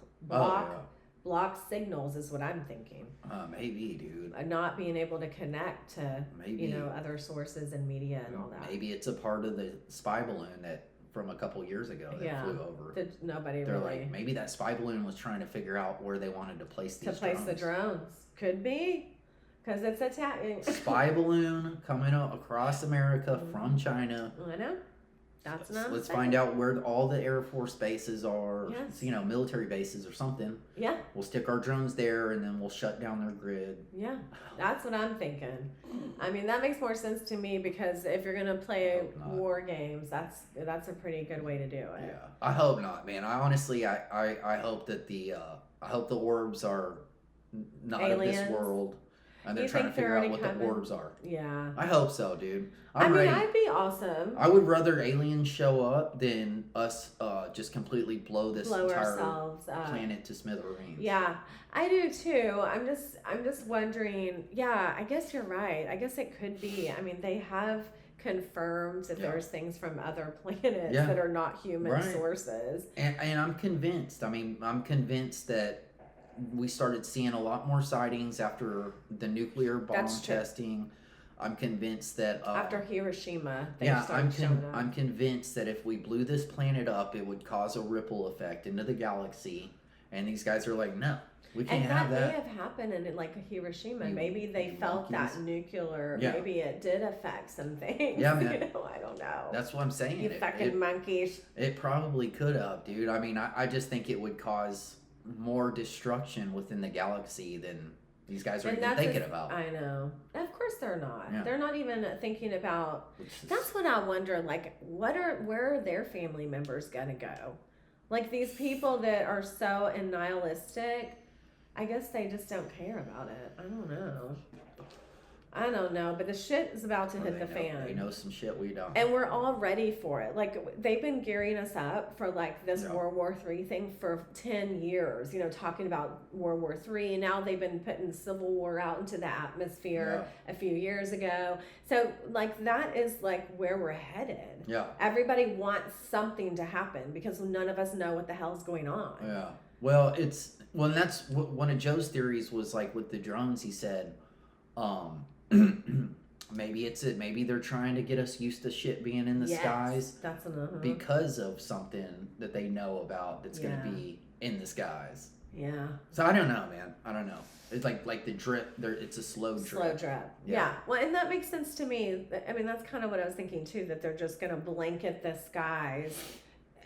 block signals is what I'm thinking. Maybe, dude. Not being able to connect to Maybe. other sources and media and all that. Maybe it's a part of the spy balloon that from a couple years ago that flew over. Nobody They're really like, maybe that spy balloon was trying to figure out where they wanted to place these the drones. Could be, because it's attacking. Spy balloon coming across America from China. I know. That's not. Let's find out where all the Air Force bases are. Yes. Military bases or something. Yeah. We'll stick our drones there, and then we'll shut down their grid. Yeah, that's what I'm thinking. I mean, that makes more sense to me because if you're gonna play war games, that's a pretty good way to do it. Yeah, I hope not, man. I honestly, I hope that I hope the orbs are not Aliens? of this world, and they're You trying to think they're figure out already what coming? the orbs are. Yeah. I hope so, dude. I I'm mean, ready. I'd be awesome. I would rather aliens show up than us just completely blow entire ourselves up. planet to smithereens. Yeah, I do too. I'm just wondering. Yeah, I guess you're right. I guess it could be. I mean, they have confirmed that there's things from other planets that are not human sources. And I'm convinced. I mean, I'm convinced that we started seeing a lot more sightings after the nuclear bomb testing. I'm convinced that after Hiroshima, I'm convinced that if we blew this planet up, it would cause a ripple effect into the galaxy. And these guys are like, no, we can't have that. And that may have happened in like Hiroshima. Maybe they felt that nuclear. Yeah. Maybe it did affect some things. Yeah, man. I don't know. That's what I'm saying. You fucking monkeys. It probably could have, dude. I mean, I just think it would cause more destruction within the galaxy than these guys are even thinking about. I know. Of course they're not. Yeah. They're not even thinking about. That's what I wonder. Like, where are their family members gonna go? Like these people that are so nihilistic. I guess they just don't care about it. I don't know, but the shit is about to hit the fan. They know some shit we don't. And we're all ready for it. Like, they've been gearing us up for, like, this World War III thing for 10 years, talking about World War III. And now they've been putting Civil War out into the atmosphere a few years ago. So, like, that is, like, where we're headed. Yeah. Everybody wants something to happen because none of us know what the hell's going on. Yeah. Well, and that's one of Joe's theories was, like, with the drones, he said, maybe they're trying to get us used to shit being in the skies. That's because of something that they know about that's going to be in the skies. Yeah. So I don't know, man. I don't know. It's like the drip. It's a slow drip. Slow drip. Yeah. Well, and that makes sense to me. I mean, that's kind of what I was thinking too. That they're just going to blanket the skies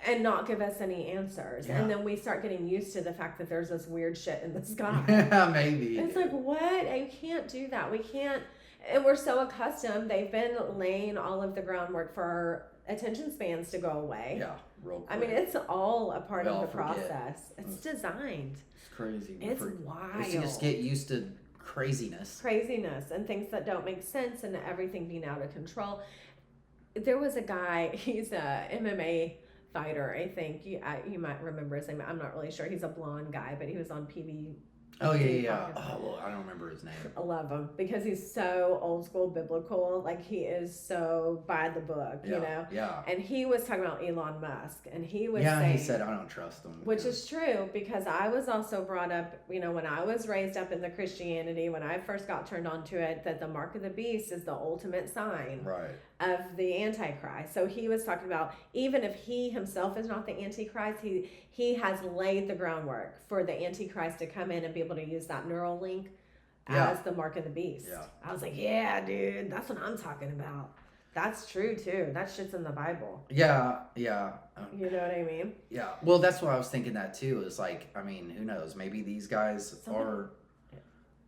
and not give us any answers. Yeah. And then we start getting used to the fact that there's this weird shit in the sky. Yeah, maybe. It's like, what? You can't do that. We can't. And we're so accustomed. They've been laying all of the groundwork for our attention spans to go away. Yeah, real quick. I mean, it's all a part of the process. It's designed. It's crazy. It's wild. We just get used to craziness and things that don't make sense and everything being out of control. There was a guy, he's a MMA fighter, I think. You might remember his name. I'm not really sure. He's a blonde guy, but he was on PB. Oh, yeah. Oh, well, I don't remember his name. I love him because he's so old school biblical. Like, he is so by the book, you know? Yeah. And he was talking about Elon Musk, and he was saying... he said, I don't trust him. Which is true, because I was also brought up, you know, when I was raised up in the Christianity, when I first got turned on to it, that the mark of the beast is the ultimate sign. Right. Of the Antichrist. So he was talking about, even if he himself is not the Antichrist, he has laid the groundwork for the Antichrist to come in and be able to use that neural link as the mark of the beast. Yeah. I was like, yeah, dude, that's what I'm talking about. That's true too. That shit's in the Bible. Yeah. You know what I mean? Yeah. Well, that's what I was thinking that too. Is like, I mean, who knows? Maybe these guys are.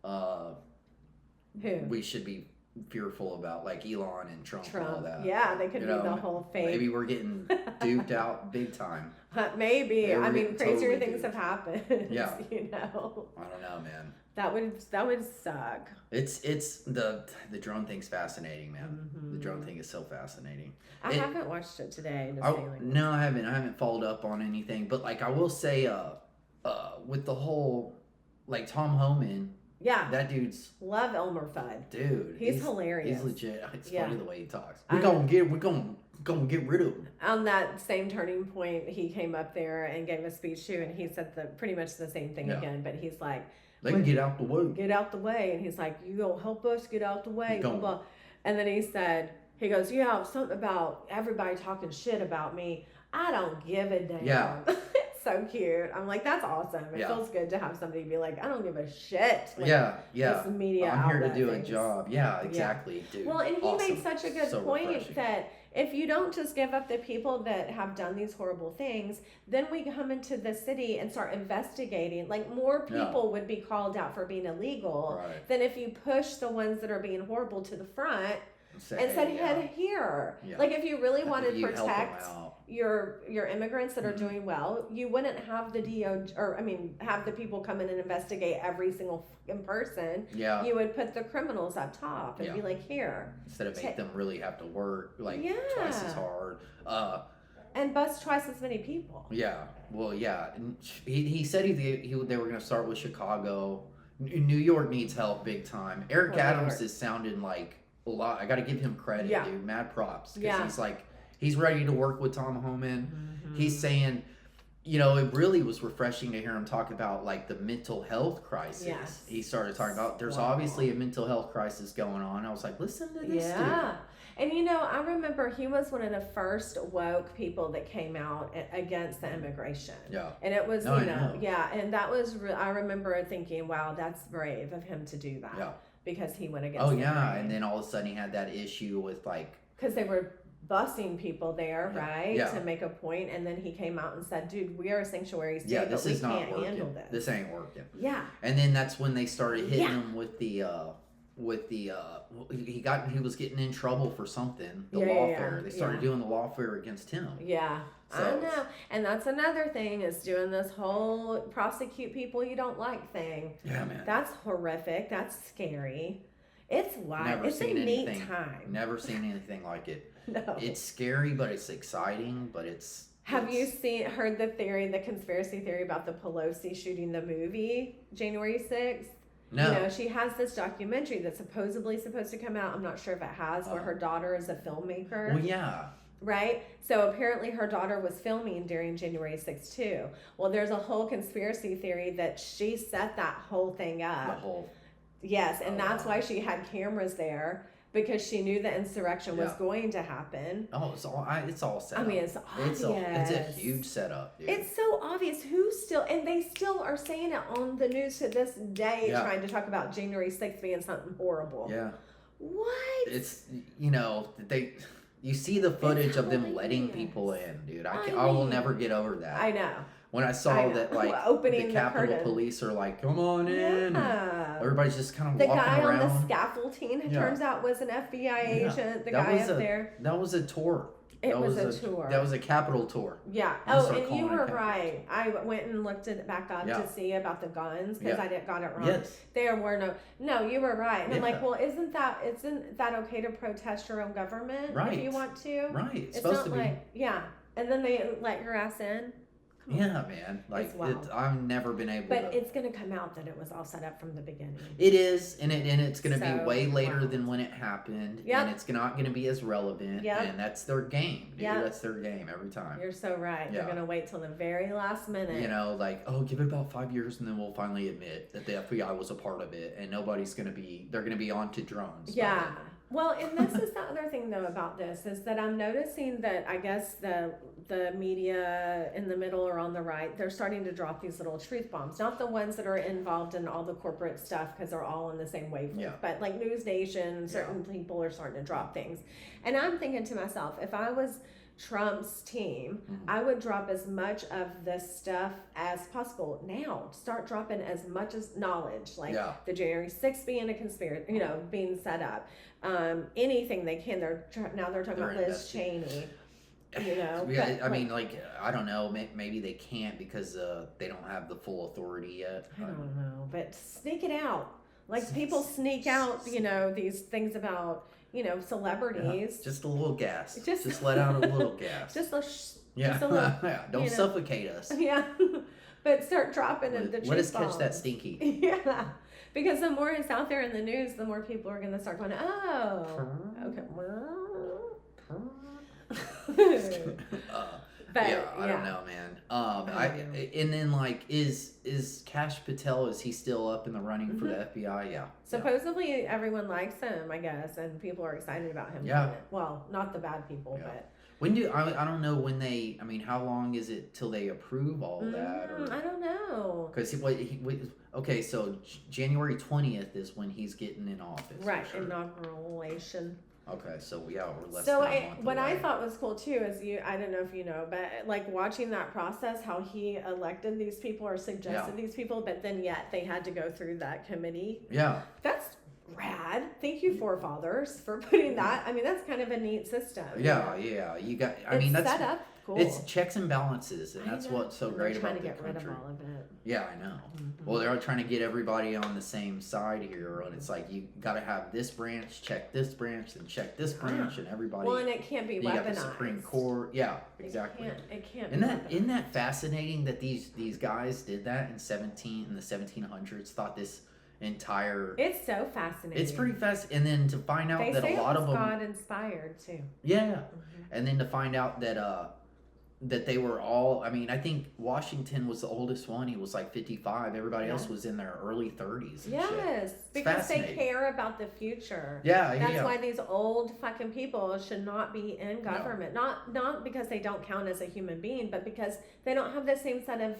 Who? We should be fearful about, like Elon and Trump and all that. Yeah, they could be the whole fake. Maybe we're getting duped out big time. Maybe. I mean, crazier things have happened. Yeah. You know. I don't know, man. That would suck. It's the drone thing's fascinating, man. Mm-hmm. The drone thing is so fascinating. I haven't watched it today. No, I haven't. I haven't followed up on anything. But like, I will say, with the whole, like, Tom Homan. Yeah. That dude's... Love Elmer Fudd. Dude. He's hilarious. He's legit. It's funny the way he talks. We're gonna get rid of him. On that same turning point, he came up there and gave a speech too, and he said pretty much the same thing again, but he's like... They can get out the way. Get out the way. And he's like, you gonna help us get out the way? Blah, blah. And then he goes, yeah, something about everybody talking shit about me. I don't give a damn. Yeah. So cute. I'm like, that's awesome. It feels good to have somebody be like, I don't give a shit. Like, this media I'm here to do things. a job. Yeah, exactly, dude. Well, and he made such a good point refreshing. that if you don't just give up the people that have done these horrible things, then we come into the city and start investigating. Like, more people would be called out for being illegal than if you push the ones that are being horrible to the front and said, head here. Yeah. Like, if you really wanted to protect your immigrants that are doing well, you wouldn't have have the people come in and investigate every single person. Yeah. You would put the criminals up top and be like, here. Instead of make them really have to work like twice as hard. And bust twice as many people. Yeah. Well, yeah. And he said they were going to start with Chicago. New York needs help big time. Eric Adams is sounding like a lot. I got to give him credit, dude. Mad props. Because he's like, he's ready to work with Tom Homan. Mm-hmm. He's saying, you know, it really was refreshing to hear him talk about, like, the mental health crisis. Yes. He started talking about, there's obviously a mental health crisis going on. I was like, listen to this dude. And, you know, I remember he was one of the first woke people that came out against the immigration. Yeah. And it was, and that was, I remember thinking, wow, that's brave of him to do that. Yeah. Because he went against and then all of a sudden he had that issue with, like... Because they were busing people there, right? Yeah. To make a point, and then he came out and said, dude, we are a sanctuary state, but we can't handle this. This ain't working. Yeah. And then that's when they started hitting him with the he was getting in trouble for something, lawfare. They started doing the lawfare against him. Yeah. So I know. And that's another thing, is doing this whole prosecute people you don't like thing. Yeah, man. That's horrific. That's scary. It's wild. It's a neat time. Never seen anything like it. No. It's scary, but it's exciting, but it's... Have you heard the conspiracy theory about the Pelosi shooting the movie January 6th? No. You know, she has this documentary that's supposedly supposed to come out. I'm not sure if it has, where her daughter is a filmmaker. Well, yeah. Right? So apparently her daughter was filming during January 6th too. Well, there's a whole conspiracy theory that she set that whole thing up. Yes, and that's why she had cameras there, because she knew the insurrection was going to happen. Oh, it's all set up. I mean, it's obvious. It's a huge setup, dude. It's so obvious. And they still are saying it on the news to this day, trying to talk about January 6th being something horrible. Yeah. What? It's, you know, you see the footage of them letting people in, dude. I will never get over that. I know. When I saw that, like, the Capitol Police are like, come on in. Everybody's just kind of walking around. The guy on the scaffolding, turns out, was an FBI agent. The guy up there. That was a tour. It was a tour. That was a Capitol tour. Yeah. Oh, and you were right. I went and looked it back up to see about the guns, because I got it wrong. Yes. There were no, you were right. And I'm like, well, isn't that okay to protest your own government if you want to? Right. It's not like, And then they let your ass in. Yeah, man. Like, I've never been able to. But it's going to come out that it was all set up from the beginning. It is, and it's going to be way later than when it happened. Yep. And it's not going to be as relevant. Yep. And that's their game. Dude. Yep. That's their game every time. You're so right. Yeah. They're going to wait till the very last minute. You know, like, oh, give it about 5 years, and then we'll finally admit that the FBI was a part of it, and nobody's going to be, they're going to be on to drones. Yeah. Well, and this is the other thing, though, about this, is that I'm noticing that I guess the media in the middle or on the right, they're starting to drop these little truth bombs. Not the ones that are involved in all the corporate stuff, because they're all on the same wavelength. But like News Nation, certain people are starting to drop things. And I'm thinking to myself, if I was Trump's team, I would drop as much of this stuff as possible now. Start dropping as much as knowledge, like the January 6th being a conspiracy, you know, being set up. Anything they can. They're talking about Liz Cheney. You know, I mean, like, I don't know. Maybe they can't because they don't have the full authority yet. I don't know, but sneak it out. Like, people sneak out, you know, these things about, you know, celebrities. Yeah, just a little gas. Just let out a little gas. Just a Don't suffocate us. Yeah. But start dropping the truth Let us catch bombs. that stinky. Yeah. Because the more it's out there in the news, the more people are going to start going, oh, okay. But I don't know, man. And then, like, is Kash Patel, is he still up in the running for the FBI? Yeah. Supposedly everyone likes him, I guess, and people are excited about him. Yeah. Well, not the bad people, but. When I don't know when they, I mean, how long is it till they approve all that? Or, I don't know. Because okay, so January 20th is when he's getting in office. Right, inauguration. Okay, so we're less than a month what away. I thought was cool too is I don't know if you know, but like watching that process, how he elected these people or suggested these people, but then yet they had to go through that committee. Yeah. That's rad. Thank you, forefathers, for putting that. I mean, that's kind of a neat system. Yeah. You got. That's set up. Cool. It's checks and balances, and that's what's so great about the country. They're trying to get rid of all of it. Yeah, I know. Well, they're trying to get everybody on the same side here, and it's like you got to have this branch, check this branch, and check this branch, and everybody. Well, and it can't be weaponized. You got the Supreme Court. Yeah, exactly. It can't. Isn't that fascinating that these guys did that in the 1700s? Thought this entire. It's so fascinating. It's pretty fast, and then to find out that a lot of them God inspired too. Yeah, and then to find out that they were all, I mean, I think Washington was the oldest one. He was like 55. Everybody else was in their early 30s. Yes, because they care about the future. Yeah, That's why these old fucking people should not be in government. No. Not because they don't count as a human being, but because they don't have the same set of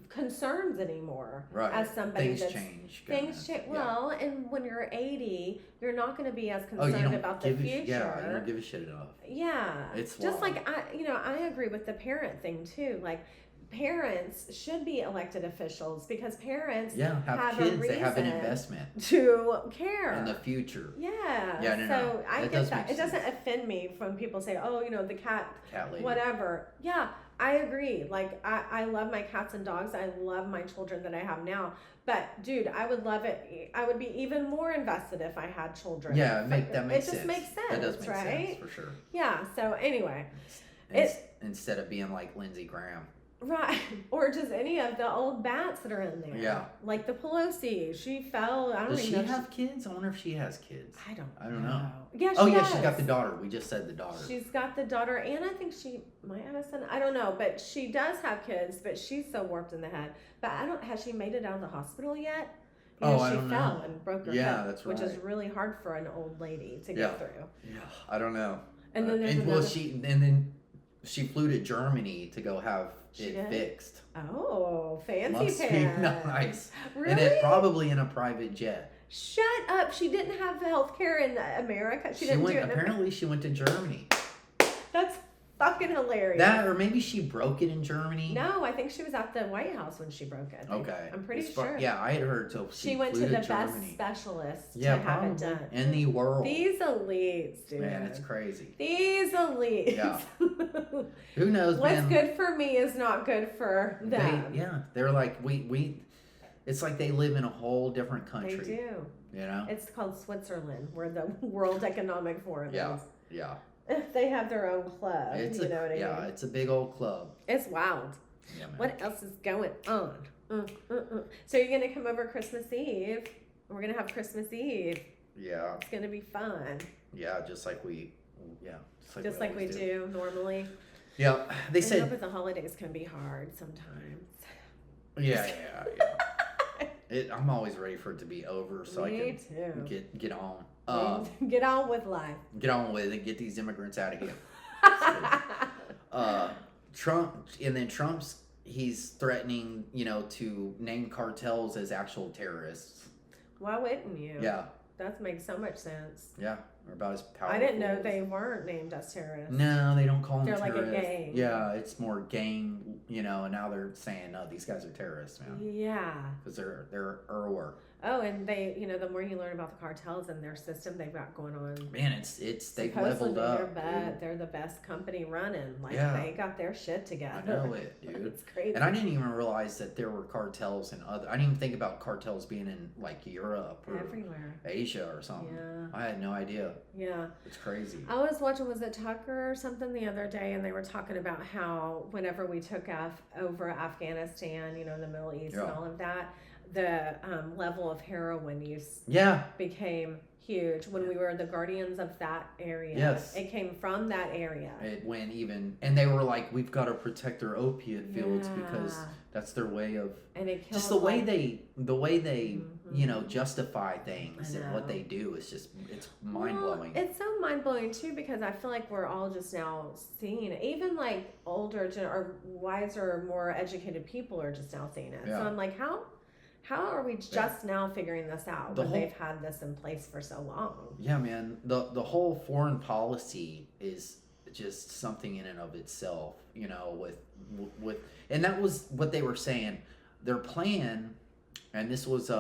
concerns anymore as somebody Things change. Well, and when you're 80, you're not going to be as concerned about the future. You don't give a shit enough. Yeah, it's just like I agree with the parent thing too. Like, parents should be elected officials because parents have kids. They have an investment to care in the future. Yeah. So I get that. It doesn't offend me when people say, "Oh, you know, the cat lady. Whatever." Yeah, I agree. Like, I love my cats and dogs. I love my children that I have now. But dude, I would love it. I would be even more invested if I had children. Yeah, that makes sense. It just makes sense. That does make right? sense for sure. Yeah. So anyway, instead of being like Lindsey Graham. Right. Or just any of the old bats that are in there. Yeah. Like the Pelosi. She fell. I don't Does even she have kids? I wonder if she has kids. I don't know. Yeah, she does. She's got the daughter. We just said the daughter. She's got the daughter, and I think she might have a son. I don't know, but she does have kids, but she's so warped in the head. But has she made it out of the hospital yet? I don't know. She fell and broke her hip, that's right. which is really hard for an old lady to get through. Yeah, I don't know. And then she flew to Germany to go have it fixed. Oh, fancy Must pants. Be nice. Really? And it probably in a private jet. Shut up. She didn't have health care in America. She didn't do it. Apparently she went to Germany. That's fucking hilarious. That, or maybe she broke it in Germany. No, I think she was at the White House when she broke it. Okay. I'm pretty sure. Yeah, I had heard she went to the best specialist to have it done. In the world. These elites, dude. Man, it's crazy. These elites. Yeah. Who knows, What's good for me is not good for them. They're like, we it's like they live in a whole different country. They do. You know? It's called Switzerland, where the World Economic Forum is. Yeah. They have their own club. You know what I mean? Yeah, it's a big old club. It's wild. Yeah, man. What else is going on? So you're gonna come over Christmas Eve. We're gonna have Christmas Eve. Yeah. It's gonna be fun. Yeah, just like we do normally. Yeah, they said. I know, but the holidays can be hard sometimes. Yeah. I'm always ready for it to be over so I can get on. Get on with life. Get on with it. Get these immigrants out of here. Trump's he's threatening, to name cartels as actual terrorists. Why wouldn't you? Yeah. That makes so much sense. Yeah, they're about as powerful. I didn't know they weren't named as terrorists. No, they don't call them terrorists. They're like a gang. Yeah, it's more gang, and now they're saying, no, these guys are terrorists, man. Yeah. Because they're Irwer. Oh, and they, the more you learn about the cartels and their system they've got going on. Man, they've leveled up. They're the best company running. They got their shit together. I know it, dude. It's crazy. And I didn't even realize that there were cartels I didn't even think about cartels being in Europe or everywhere. Asia or something. Yeah. I had no idea. Yeah. It's crazy. I was watching, was it Tucker or something the other day, and they were talking about how whenever we took over Afghanistan, the Middle East and all of that, the level of heroin use became huge when we were the guardians of that area. Yes. It came from that area. It went and they were like, we've got to protect their opiate fields because that's their way of, and it killed just the way they justify things and what they do is just, it's mind-blowing. It's so mind-blowing too, because I feel like we're all just now seeing it. Even like older or wiser, more educated people are just now seeing it. So I'm like, how are we just now figuring this out when they've had this in place for so long? Yeah, man. The whole foreign policy is just something in and of itself, with and that was what they were saying. Their plan, and this was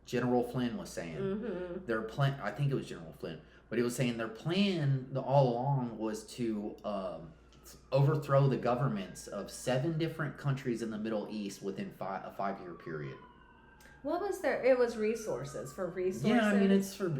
General Flynn was saying, their plan, I think it was General Flynn, but he was saying their plan all along was to overthrow the governments of 7 different countries in the Middle East within a 5-year period. What was there? It was resources. Yeah, I mean, it's for,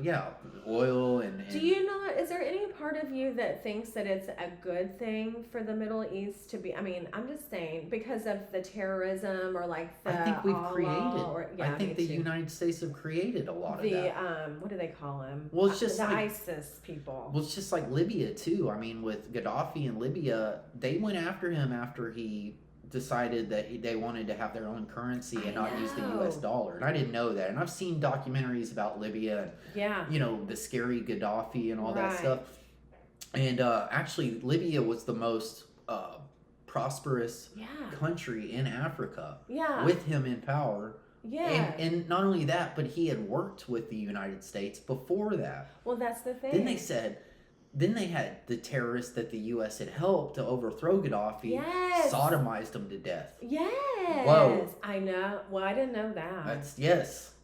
oil and... Do you not, is there any part of you that thinks that it's a good thing for the Middle East to be, I mean, I'm just saying, because of the terrorism or like the... I think we've created, I think the United States have created a lot of that. What do they call them? Well, it's just the ISIS people. Well, it's just like Libya, too. I mean, with Gaddafi in Libya, they went after him after he decided that they wanted to have their own currency and not use the U.S. dollar. And I didn't know that. And I've seen documentaries about Libya and, the scary Gaddafi and all that stuff. And actually, Libya was the most prosperous country in Africa with him in power. Yeah. And not only that, but he had worked with the United States before that. Well, that's the thing. Then they had the terrorists that the U.S. had helped to overthrow Gaddafi, sodomized him to death. Yes. Whoa. I know. Well, I didn't know that.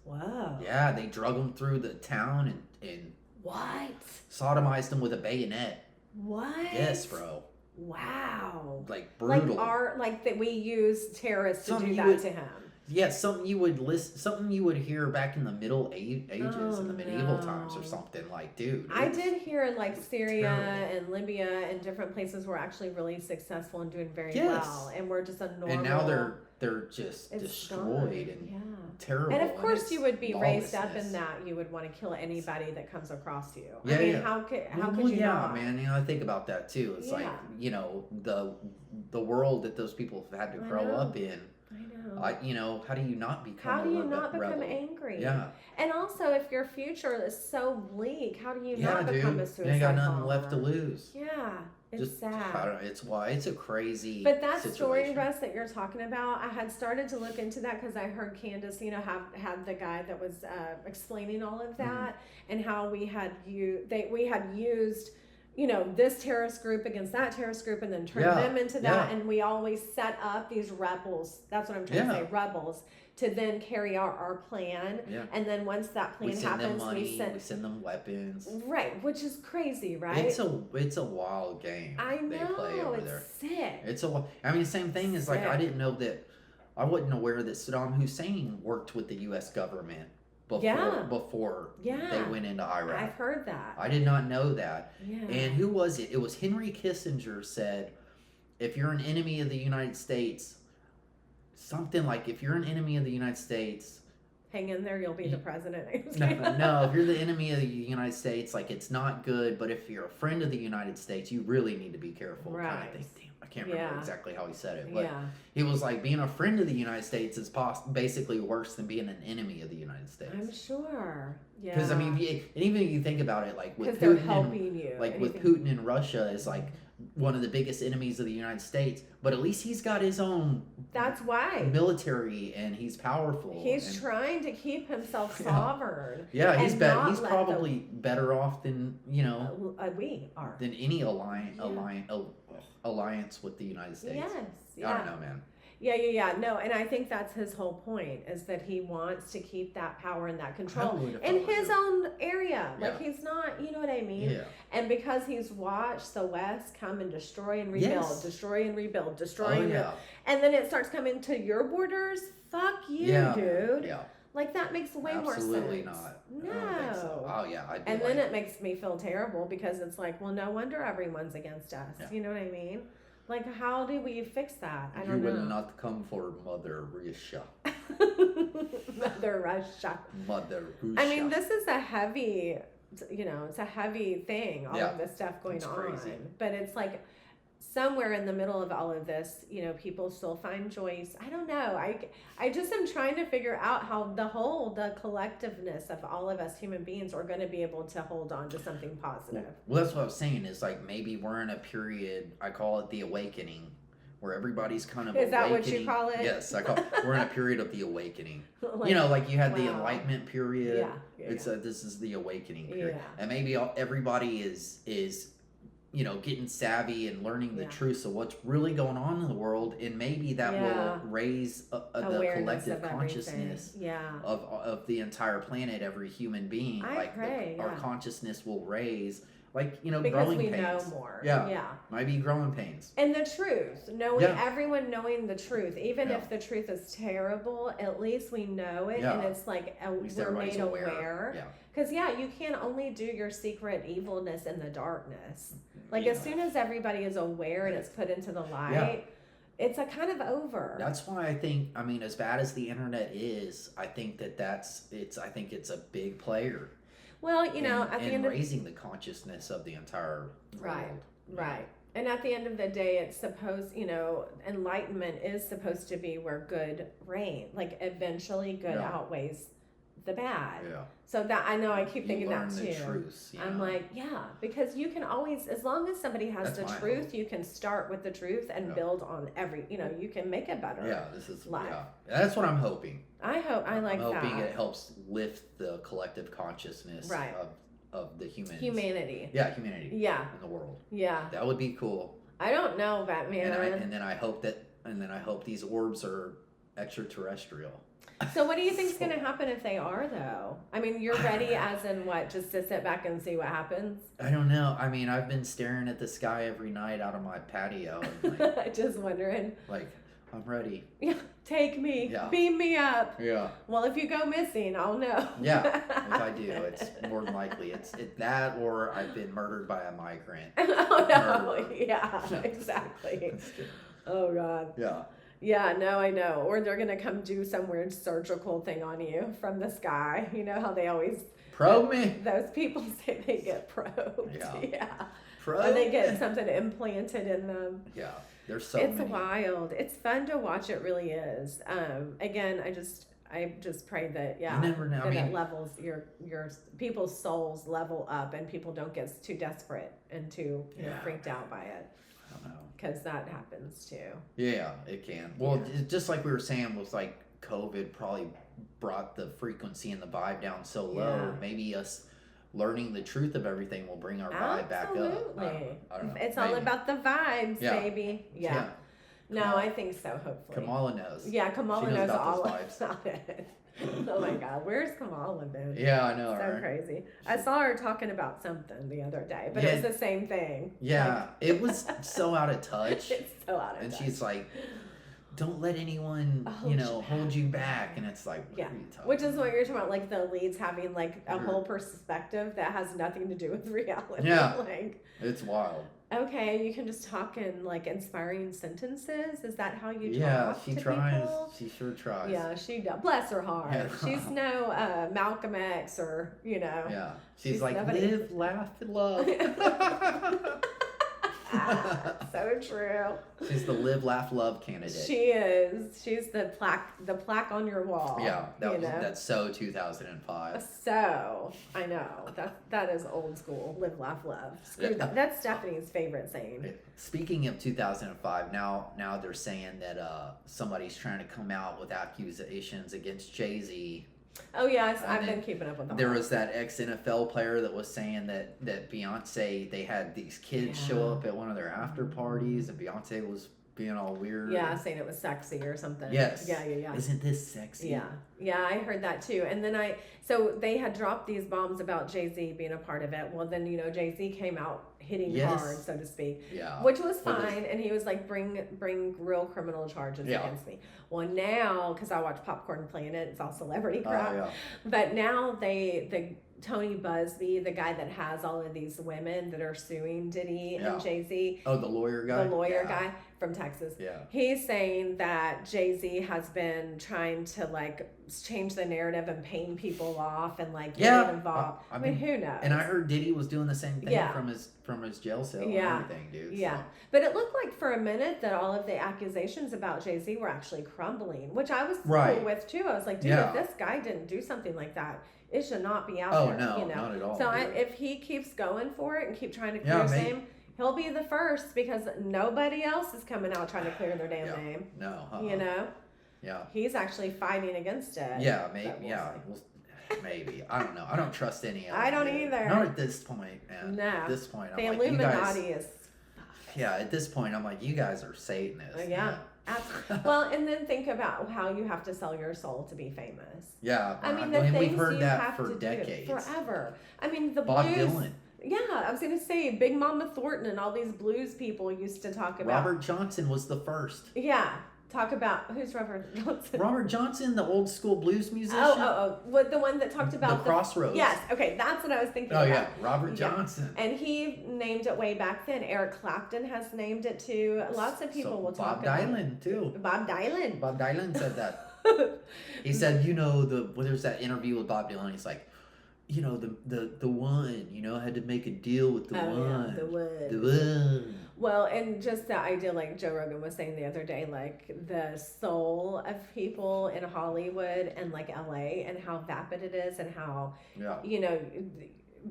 Whoa. Yeah, they drug him through the town and what? Sodomized him with a bayonet. What? Yes, bro. Wow. Like brutal. Like that we use terrorists to do that to him. Yeah, something you would hear back in the Middle Ages in the medieval times or something. Like, dude. I did hear like Syria and Libya and different places were actually really successful and doing very well, and we're just a normal. And now they're just destroyed and terrible. And of course, you would be raised up in that. You would want to kill anybody that comes across you. Yeah, I mean, how could you not? Yeah, man. I think about that too. It's like the world that those people have had to grow up in. I know. How do you not become become angry? Yeah. And also, if your future is so bleak, how do you not become a suicide bomber? You ain't got nothing left to lose. Yeah. It's sad. It's a crazy But that situation. story, Russ, that you're talking about, I had started to look into that because I heard Candace, had the guy that was explaining all of that and how we had used this terrorist group against that terrorist group and then turn them into that. And we always set up these rebels. That's what I'm trying to say, rebels, to then carry out our plan. Yeah. And then once that plan happens, we send them weapons. Right, which is crazy, right? It's a wild game. I know, they play over there. Sick. Same thing is like I didn't know that. I wasn't aware that Saddam Hussein worked with the U.S. government before Yeah. they went into Iraq. I've heard that. I did not know that. Yeah. And who was it? It was Henry Kissinger said, if you're an enemy of the United States, something like, if you're an enemy of the United States, hang in there, you'll be the president. no, if you're the enemy of the United States, like, it's not good, but if you're a friend of the United States, you really need to be careful. Right. Kind of thing. Damn, I can't remember exactly how he said it, but yeah. he was like, being a friend of the United States is basically worse than being an enemy of the United States. I'm sure. Yeah. Because, I mean, and even if you think about it, like, with they're Putin, helping you. like, with Putin in Russia is, like, one of the biggest enemies of the United States, but at least he's got his own military, and he's powerful. He's trying to keep himself sovereign. Yeah, he's probably better off than, you know, we are, than any alliance with the United States. Yes. Yeah. I don't know, man. Yeah. No, and I think that's his whole point, is that he wants to keep that power and that control in his own area. Like, he's not, you know what I mean? Yeah. And because he's watched the West come and destroy and rebuild, destroy and rebuild, destroy and rebuild. And then it starts coming to your borders, fuck you, dude. Yeah. Like, that makes way more sense. Absolutely not. No. I don't think so. Oh, yeah. And then it makes me feel terrible, because it's like, well, no wonder everyone's against us. Yeah. You know what I mean? Like, how do we fix that? I don't know. You will not come for Mother Russia. Mother Russia. Mother Russia. I mean, this is a heavy, it's a heavy thing, all of this stuff going on. Crazy. But it's like, somewhere in the middle of all of this, people still find joy. I don't know. I just am trying to figure out how the collectiveness of all of us human beings are going to be able to hold on to something positive. Well, that's what I was saying, is like, maybe we're in a period, I call it the awakening, where everybody's kind of Is that what you call it? Yes, we're in a period of the awakening. Like you had the Enlightenment period. Yeah. This is the awakening period. Yeah. And maybe everybody is getting savvy and learning the truth of what's really going on in the world, and maybe that will raise the collective consciousness of the entire planet, every human being. Our consciousness will raise, because growing pains. Because we know more. Yeah. Might be growing pains. And the truth. Everyone knowing the truth. Even if the truth is terrible, at least we know it, and it's like we're made aware. Yeah. Because, you can't only do your secret evilness in the darkness. As soon as everybody is aware and it's put into the light, it's a kind of over. That's why I think, as bad as the internet is, I think I think it's a big player. Well, at the end of raising the consciousness of the entire world. Right. And at the end of the day, it's supposed, enlightenment is supposed to be where good reign. Like, eventually good outweighs the bad. Yeah. So that, I know, I keep thinking that too. Truth, I'm like, because you can always, as long as somebody has the truth, you can start with the truth and build on you can make it better. Yeah, this is life. Yeah. That's what I'm hoping. I'm hoping it helps lift the collective consciousness of the humanity. Yeah, humanity. Yeah. In the world. Yeah. That would be cool. I don't know, Batman. And then I hope these orbs are extraterrestrial. So what do you think is going to happen if they are, though? You're ready as in what? Just to sit back and see what happens? I don't know. I've been staring at the sky every night out of my patio. And just wondering. I'm ready. Yeah, take me. Yeah. Beam me up. Yeah. Well, if you go missing, I'll know. Yeah, if I do, it's more than likely. It's that, or I've been murdered by a migrant. Oh, no. Yeah, exactly. Oh, God. Yeah. Yeah, no, I know. Or they're going to come do some weird surgical thing on you from the sky. You know how they always... Probe me? Those people say they get probed. Yeah. Probe or they get something implanted in them. Yeah. There's so many. It's wild. It's fun to watch. It really is. Again, I just pray that, you never know. That it levels your people's souls level up and people don't get too desperate and too freaked out by it. I don't know. Because that happens too. Yeah, it can. Well, just like we were saying with COVID probably brought the frequency and the vibe down so low. Maybe us learning the truth of everything will bring our vibe back up. I don't know. It's all about the vibes, baby. Yeah. No, I think so, hopefully. Kamala knows. Yeah, Kamala knows all about it. Oh my God, where's Kamala been? Yeah, I know, so crazy. I saw her talking about something the other day, but it was the same thing. Yeah, it was so out of touch. It's so out of touch. And she's like, don't let anyone, hold you back. And it's like, what are you talking which is about? what you're talking about, like the leads having like a whole perspective that has nothing to do with reality. Yeah. Like, it's wild. Okay, you can just talk in like inspiring sentences. Is that how you talk she to tries. people? She sure tries. Yeah, she does. Bless her heart. Yeah. She's no Malcolm X or Yeah, she's like nobody. live, laugh, and love. So true. She's the live, laugh, love candidate. She is. She's the plaque on your wall. Yeah, that's so 2005. So I know that is old school. Live, laugh, love. That's Stephanie's favorite saying. Speaking of 2005, now they're saying that somebody's trying to come out with accusations against Jay-Z. Oh yes, I've been keeping up with them. There was that ex-NFL player that was saying that Beyonce, they had these kids show up at one of their after parties, and Beyonce was being all weird. Yeah, saying it was sexy or something. Yes. Yeah. Isn't this sexy? Yeah, I heard that too. And then so they had dropped these bombs about Jay-Z being a part of it. Well, then, Jay-Z came out hitting hard, so to speak. Yeah. Which was fine. And he was like, bring real criminal charges against me. Well, now, because I watch Popcorn Planet, it's all celebrity crap. Yeah. But now the Tony Busby, the guy that has all of these women that are suing Diddy and Jay-Z. Oh, the lawyer guy? The lawyer guy from Texas. Yeah. He's saying that Jay-Z has been trying to like change the narrative and paying people off and like getting involved. I mean, who knows? And I heard Diddy was doing the same thing from his jail cell and everything, dude. Yeah. So. But it looked like for a minute that all of the accusations about Jay-Z were actually crumbling, which I was cool with too. I was like, dude, if this guy didn't do something like that, it should not be out there. Oh, no, not at all. So if he keeps going for it and keep trying to clear his name, he'll be the first because nobody else is coming out trying to clear their damn name. No. Yeah. He's actually fighting against it. Yeah, maybe. Maybe. I don't know. I don't trust any of them. I don't either. Not at this point, man. No. At this point, I'm the like, Illuminati you guys, is. Yeah, at this point, I'm like, you guys are Satanists. Yeah. Absolutely. Well, and then think about how you have to sell your soul to be famous. Yeah. I mean, the things we've heard you that have for to decades. do forever. I mean, the Bob blues. Dylan. Yeah, I was going to say Big Mama Thornton and all these blues people used to talk about. Robert Johnson was the first. Yeah. Talk about who's Robert Johnson? Robert Johnson, the old school blues musician. What, the one that talked about the Crossroads. Yes, okay, that's what I was thinking. about. Yeah, Robert Johnson. And he named it way back then. Eric Clapton has named it too. Lots of people will talk about Bob Dylan too. Bob Dylan. Bob Dylan said that. He said, there's that interview with Bob Dylan. He's like, the one, had to make a deal with the one. Yeah, the one. Well, and just the idea, like Joe Rogan was saying the other day, like the soul of people in Hollywood and like LA and how vapid it is and how,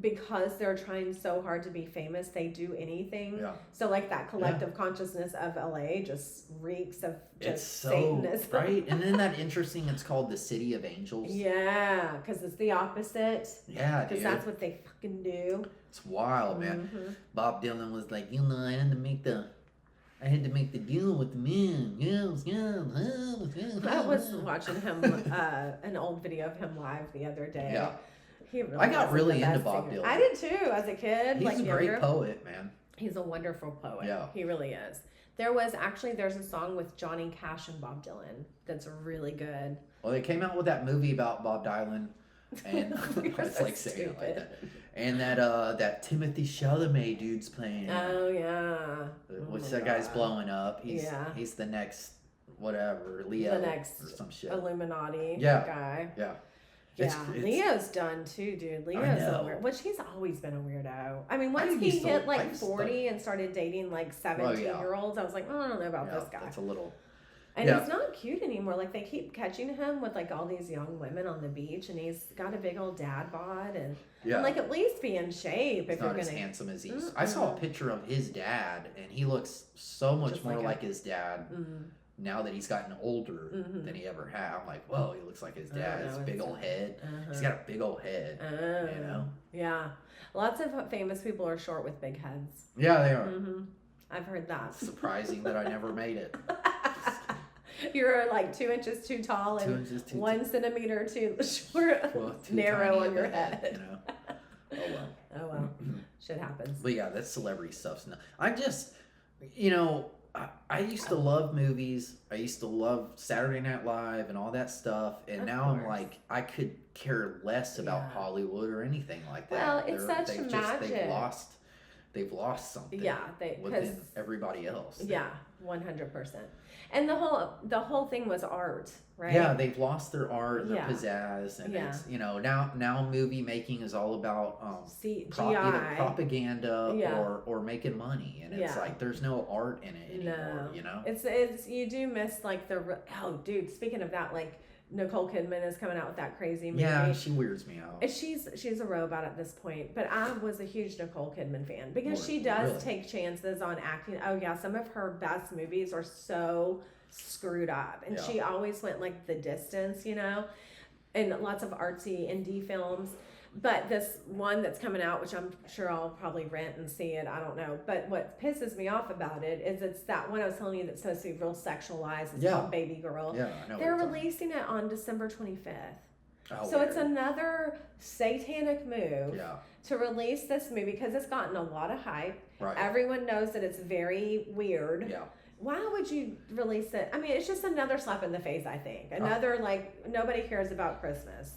because they're trying so hard to be famous, they do anything. Yeah. So like that collective consciousness of LA just reeks of just Satanism. Right? And isn't that interesting? It's called the City of Angels. Yeah, because it's the opposite. Yeah, because that's what they fucking do. It's wild, man. Mm-hmm. Bob Dylan was like, I had to make the deal with the men. I was watching him an old video of him live the other day. Yeah. I got really into Bob Dylan. I did too, as a kid. He's a great poet, man. He's a wonderful poet. Yeah. He really is. There's a song with Johnny Cash and Bob Dylan that's really good. Well, they came out with that movie about Bob Dylan, and it's like saying it like that. And that Timothy Chalamet dude's playing. Oh yeah. That guy's blowing up. He's the next whatever Leo. The next or some shit. Illuminati guy. Yeah. Yeah, Leo's done too, dude. Leo's a weird, which he's always been a weirdo. I mean, once he hit like 40 and started dating like 17-year-olds, I was like, I don't know about this guy. That's a little. And he's not cute anymore. Like they keep catching him with like all these young women on the beach, and he's got a big old dad bod, and like at least be in shape. He's not as handsome as he's. I saw a picture of his dad, and he looks so much more like his dad. Now that he's gotten older than he ever had. I'm like, whoa, he looks like his dad. His big old head. He's got a big old head. Yeah. Lots of famous people are short with big heads. Yeah, they are. I've heard that. It's surprising that I never made it. You're like 2 inches too tall and 1 centimeter too short, too narrow on your head. Oh well. Oh well. Shit happens. But yeah, that's celebrity stuff. I just, I used to love movies. I used to love Saturday Night Live and all that stuff. And Of now course. I'm like, I could care less about Yeah. Hollywood or anything like that. Well, it's such they've magic. they've lost something. Yeah, within everybody else. Yeah, 100%. And the whole thing was art, right? Yeah, they've lost their art and Yeah. their pizzazz, and Yeah. it's now movie making is all about CGI. either propaganda Yeah. or making money, and it's Yeah. like there's no art in it anymore. No. You know, It's you do miss like dude. Speaking of that, like Nicole Kidman is coming out with that crazy movie. yeah, she weirds me out. She's a robot at this point, but I was a huge Nicole Kidman fan because Well, she does really? take chances on acting. Oh yeah, some of her best movies are so screwed up, and Yeah. she always went like the distance, and lots of artsy indie films. But this one that's coming out, which I'm sure I'll probably rent and see it, I don't know. But what pisses me off about it is it's that one I was telling you that's supposed to be real sexualized. It's Yeah. called Baby Girl. Yeah, I know. They're what you're releasing it on December 25th. talking- So Oh, it's weird. another satanic move Yeah, to release this movie because it's gotten a lot of hype. right. Everyone knows that it's very weird. Yeah, Why would you release it? I mean, it's just another slap in the face, I think. Another, like, nobody cares about Christmas.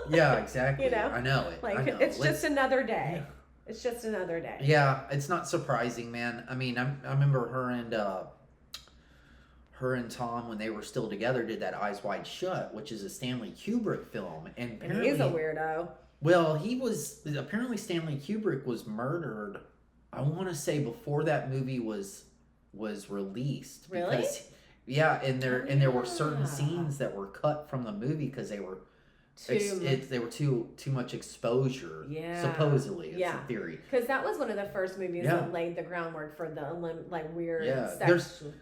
yeah, exactly. You know? I know it. Like, I know. it's just another day. Yeah. It's just another day. Yeah, it's not surprising, man. I mean, I remember her and Tom, when they were still together, did that Eyes Wide Shut, which is a Stanley Kubrick film, and And apparently, he's a weirdo. well, apparently Stanley Kubrick was murdered. I want to say before that movie was released. Really? Because, yeah, and there were certain Yeah. scenes that were cut from the movie because they were they were too much exposure. Yeah. Supposedly, it's Yeah. a theory. Because that was one of the first movies Yeah. that laid the groundwork for the weird Yeah, sex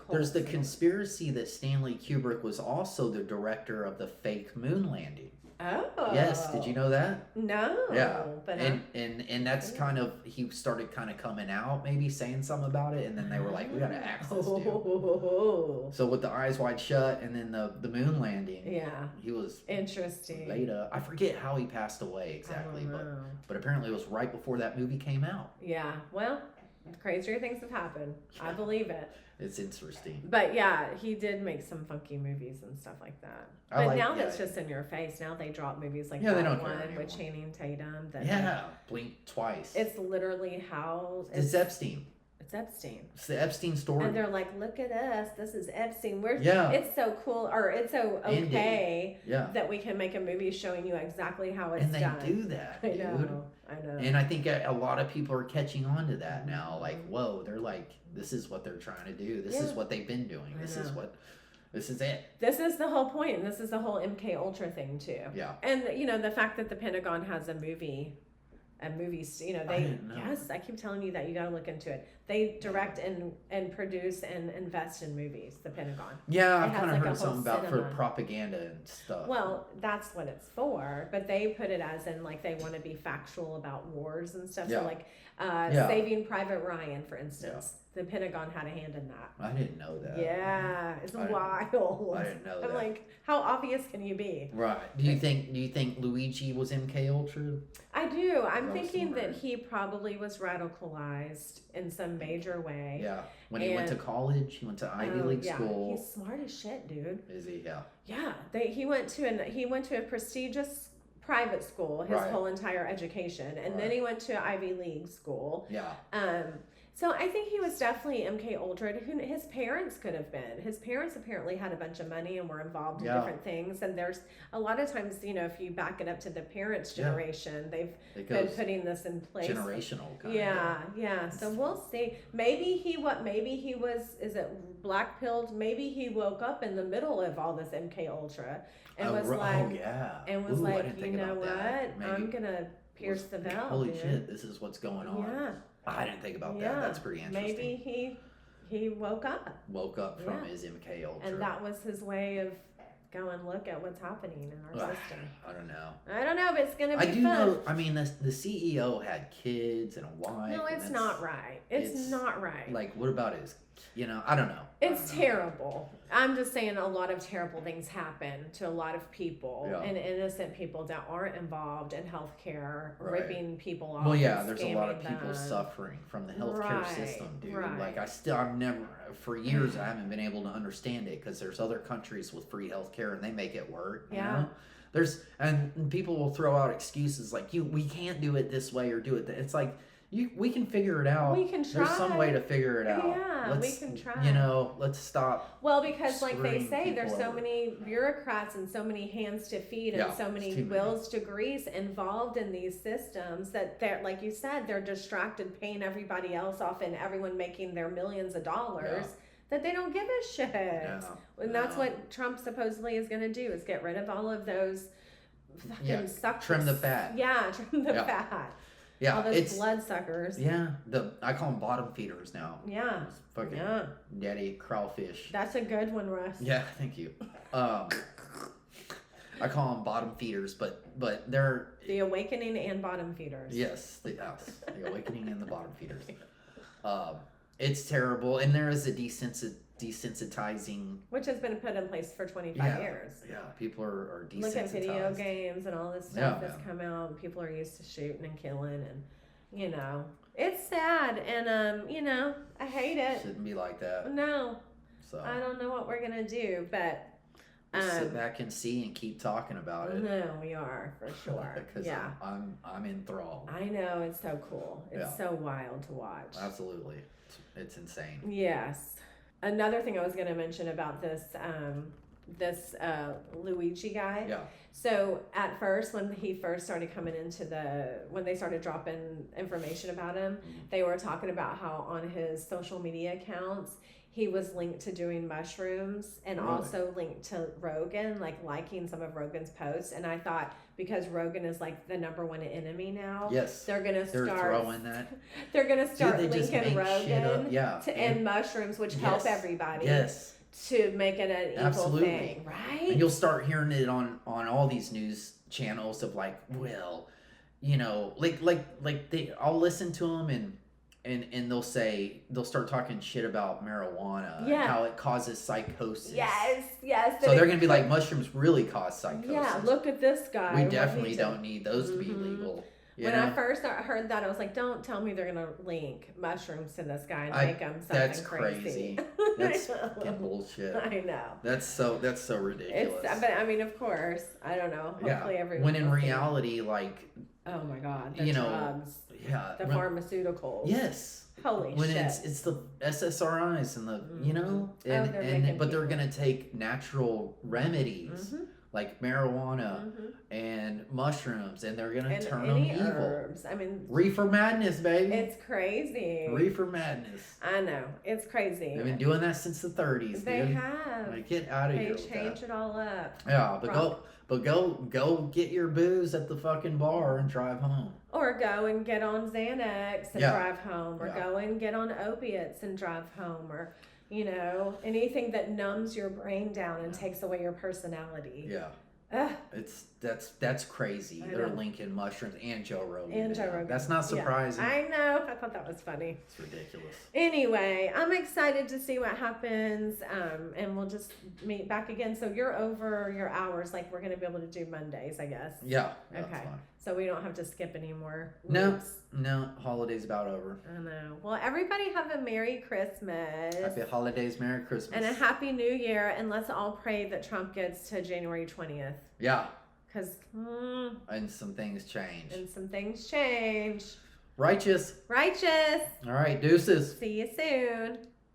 There's the cults. conspiracy that Stanley Kubrick was also the director of the fake moon landing. Oh. Yes, did you know that? No. Yeah, But and that's kind of, he started kind of coming out, maybe saying something about it, and then they were like, we gotta axe this dude. Oh. So with the Eyes Wide Shut and then the moon landing, Yeah. he was Interesting. later. I forget how he passed away exactly, I don't know. but apparently it was right before that movie came out. Yeah. Well, crazier things have happened. I believe it. It's interesting. But yeah, he did make some funky movies and stuff like that. I But like- now yeah. that's just in your face. Now they drop movies like Yeah, they that don't care one anymore. with Channing Tatum. That Yeah, blink twice. It's literally how It's Epstein. It's Epstein. It's the Epstein story. And they're like, look at us. This is Epstein. Yeah. It's so cool, or it's so okay Yeah. that we can make a movie showing you exactly how it's And they done. do that, I dude. know. I know. And I think a lot of people are catching on to that now. Like, whoa, they're like, this is what they're trying to do. This is Yeah. what they've been doing. I This know. is it. This is the whole point. This is the whole MK Ultra thing too. Yeah. And the fact that the Pentagon has a movie, they didn't know. yes, I keep telling you that you got to look into it. They direct and produce and invest in movies. The Pentagon. Yeah, I've It has kind of like a heard whole something about for cinema. propaganda and stuff. Well, that's what it's for, but they put it as in like they want to be factual about wars and stuff. Yeah. So like Yeah. Saving Private Ryan, for instance, the Pentagon had a hand in that. I didn't know that. Yeah, it's I didn't- wild. I didn't know I'm that. like, how obvious can you be? Right. Do you think Luigi was MK Ultra? I do. I'm That was thinking that smart. he probably was radicalized in some major way. Yeah. When he went to And- college, he went to Ivy Oh, League yeah. school. He's smart as shit, dude. Is he? Yeah. Yeah, he went to a prestigious private school his Right. whole entire education, and then Right. he went to Ivy League school. Yeah. So I think he was definitely MK Ultra. Who his parents could have been. His parents apparently had a bunch of money and were involved in Yeah. different things. And there's a lot of times, if you back it up to the parents' Yeah. generation, they've It been goes putting this in place. generational kind Yeah. So we'll see. Maybe he was. Is it black pilled? Maybe he woke up in the middle of all this MK Ultra and was like, yeah. and was Ooh, I like, didn't you think know about what? that. Maybe I'm gonna pierce the veil. Holy dude. shit, this is what's going on. Yeah. I didn't think about Yeah. that. That's pretty interesting. Maybe he woke up, Woke up from Yeah. his MK Ultra. and that was his way of going look at what's happening in our system. I don't know. I don't know, but it's gonna be I do fun. know. I mean, the CEO had kids and a wife. No, and it's that's- not right. It's it's not right. Like, what about his? I don't know. It's terrible. I'm just saying a lot of terrible things happen to a lot of people Yeah. and innocent people that aren't involved in healthcare, Right. ripping people off. Well, yeah, and there's a lot of scamming people them. suffering from the healthcare Right, system, dude. right. Like, I've never, for years I haven't been able to understand it because there's other countries with free healthcare and they make it work. You know? And people will throw out excuses like we can't do it this way or do it that. It's like we can figure it out. We can try. There's some way to figure it out. Yeah, we can try. You know, let's stop. Well, because like they say, there's so over. many bureaucrats and so many hands to feed and so many wheels to grease involved in these systems that they're, like you said, they're distracted paying everybody else off and everyone making their millions of dollars. That they don't give a shit. And that's what Trump supposedly is going to do, is get rid of all of those fucking suckers. Trim the fat. Yeah, trim the fat. Yeah, all those blood suckers. Yeah, I call them bottom feeders now. Yeah. It's fucking daddy crawfish. That's a good one, Russ. Yeah, thank you. I call them bottom feeders, but they're... The awakening and bottom feeders. Yes, the awakening and the bottom feeders. It's terrible, and there is a desensitizing, which has been put in place for 25 years. Yeah, people are desensitized. Look at video games and all this stuff that's come out. And people are used to shooting and killing, and it's sad. And I hate it. Shouldn't be like that. No. So I don't know what we're gonna do, but sit back and see and keep talking about it. No, we are for sure. Because I'm enthralled. I know, it's so cool. It's so wild to watch. Absolutely. It's insane. Yes. Another thing I was going to mention about this Luigi guy. Yeah. So at first, when he first started coming into when they started dropping information about him, they were talking about how on his social media accounts, he was linked to doing mushrooms and also linked to Rogan, like liking some of Rogan's posts. And I thought, because Rogan is like the #1 enemy now, they're gonna start throwing that. They're gonna start linking Rogan and mushrooms, which help everybody. Yes. To make it an evil thing, right? And you'll start hearing it on all these news channels of like, well, I'll listen to them and they'll start talking shit about marijuana and how it causes psychosis. Yes. So they're gonna be like, mushrooms really cause psychosis. Yeah, look at this guy. We definitely don't need those to be legal. When I first heard that, I was like, don't tell me they're gonna link mushrooms to this guy and make him something that's crazy. That's fucking bullshit. I know. That's so ridiculous. But I mean, of course, I don't know. Hopefully everyone. When in reality, like, oh my God, the drugs, the pharmaceuticals. Yes. Holy when shit. it's the SSRIs and the but they're gonna take natural remedies like marijuana and mushrooms, and they're gonna turn them evil. Herbs. I mean, reefer madness, baby. It's crazy. Reefer madness. I know, it's crazy. They've been doing that since the 30s. They have. Like, get out of here. They change it all up. Yeah, but go get your booze at the fucking bar and drive home. Or go and get on Xanax and drive home, or go and get on opiates and drive home, or anything that numbs your brain down and takes away your personality. Yeah. That's crazy. They're linking mushrooms and Joe Rogan. That's not surprising. Yeah. I know. I thought that was funny. It's ridiculous. Anyway, I'm excited to see what happens, and we'll just meet back again. So you're over your hours, like we're going to be able to do Mondays, I guess. Yeah. Okay. So we don't have to skip any more weeks. No. Holiday's about over. I know. Well, everybody have a Merry Christmas. Happy holidays, Merry Christmas. And a Happy New Year. And let's all pray that Trump gets to January 20th. Yeah. Because... and some things change. Righteous. All right, deuces. See you soon.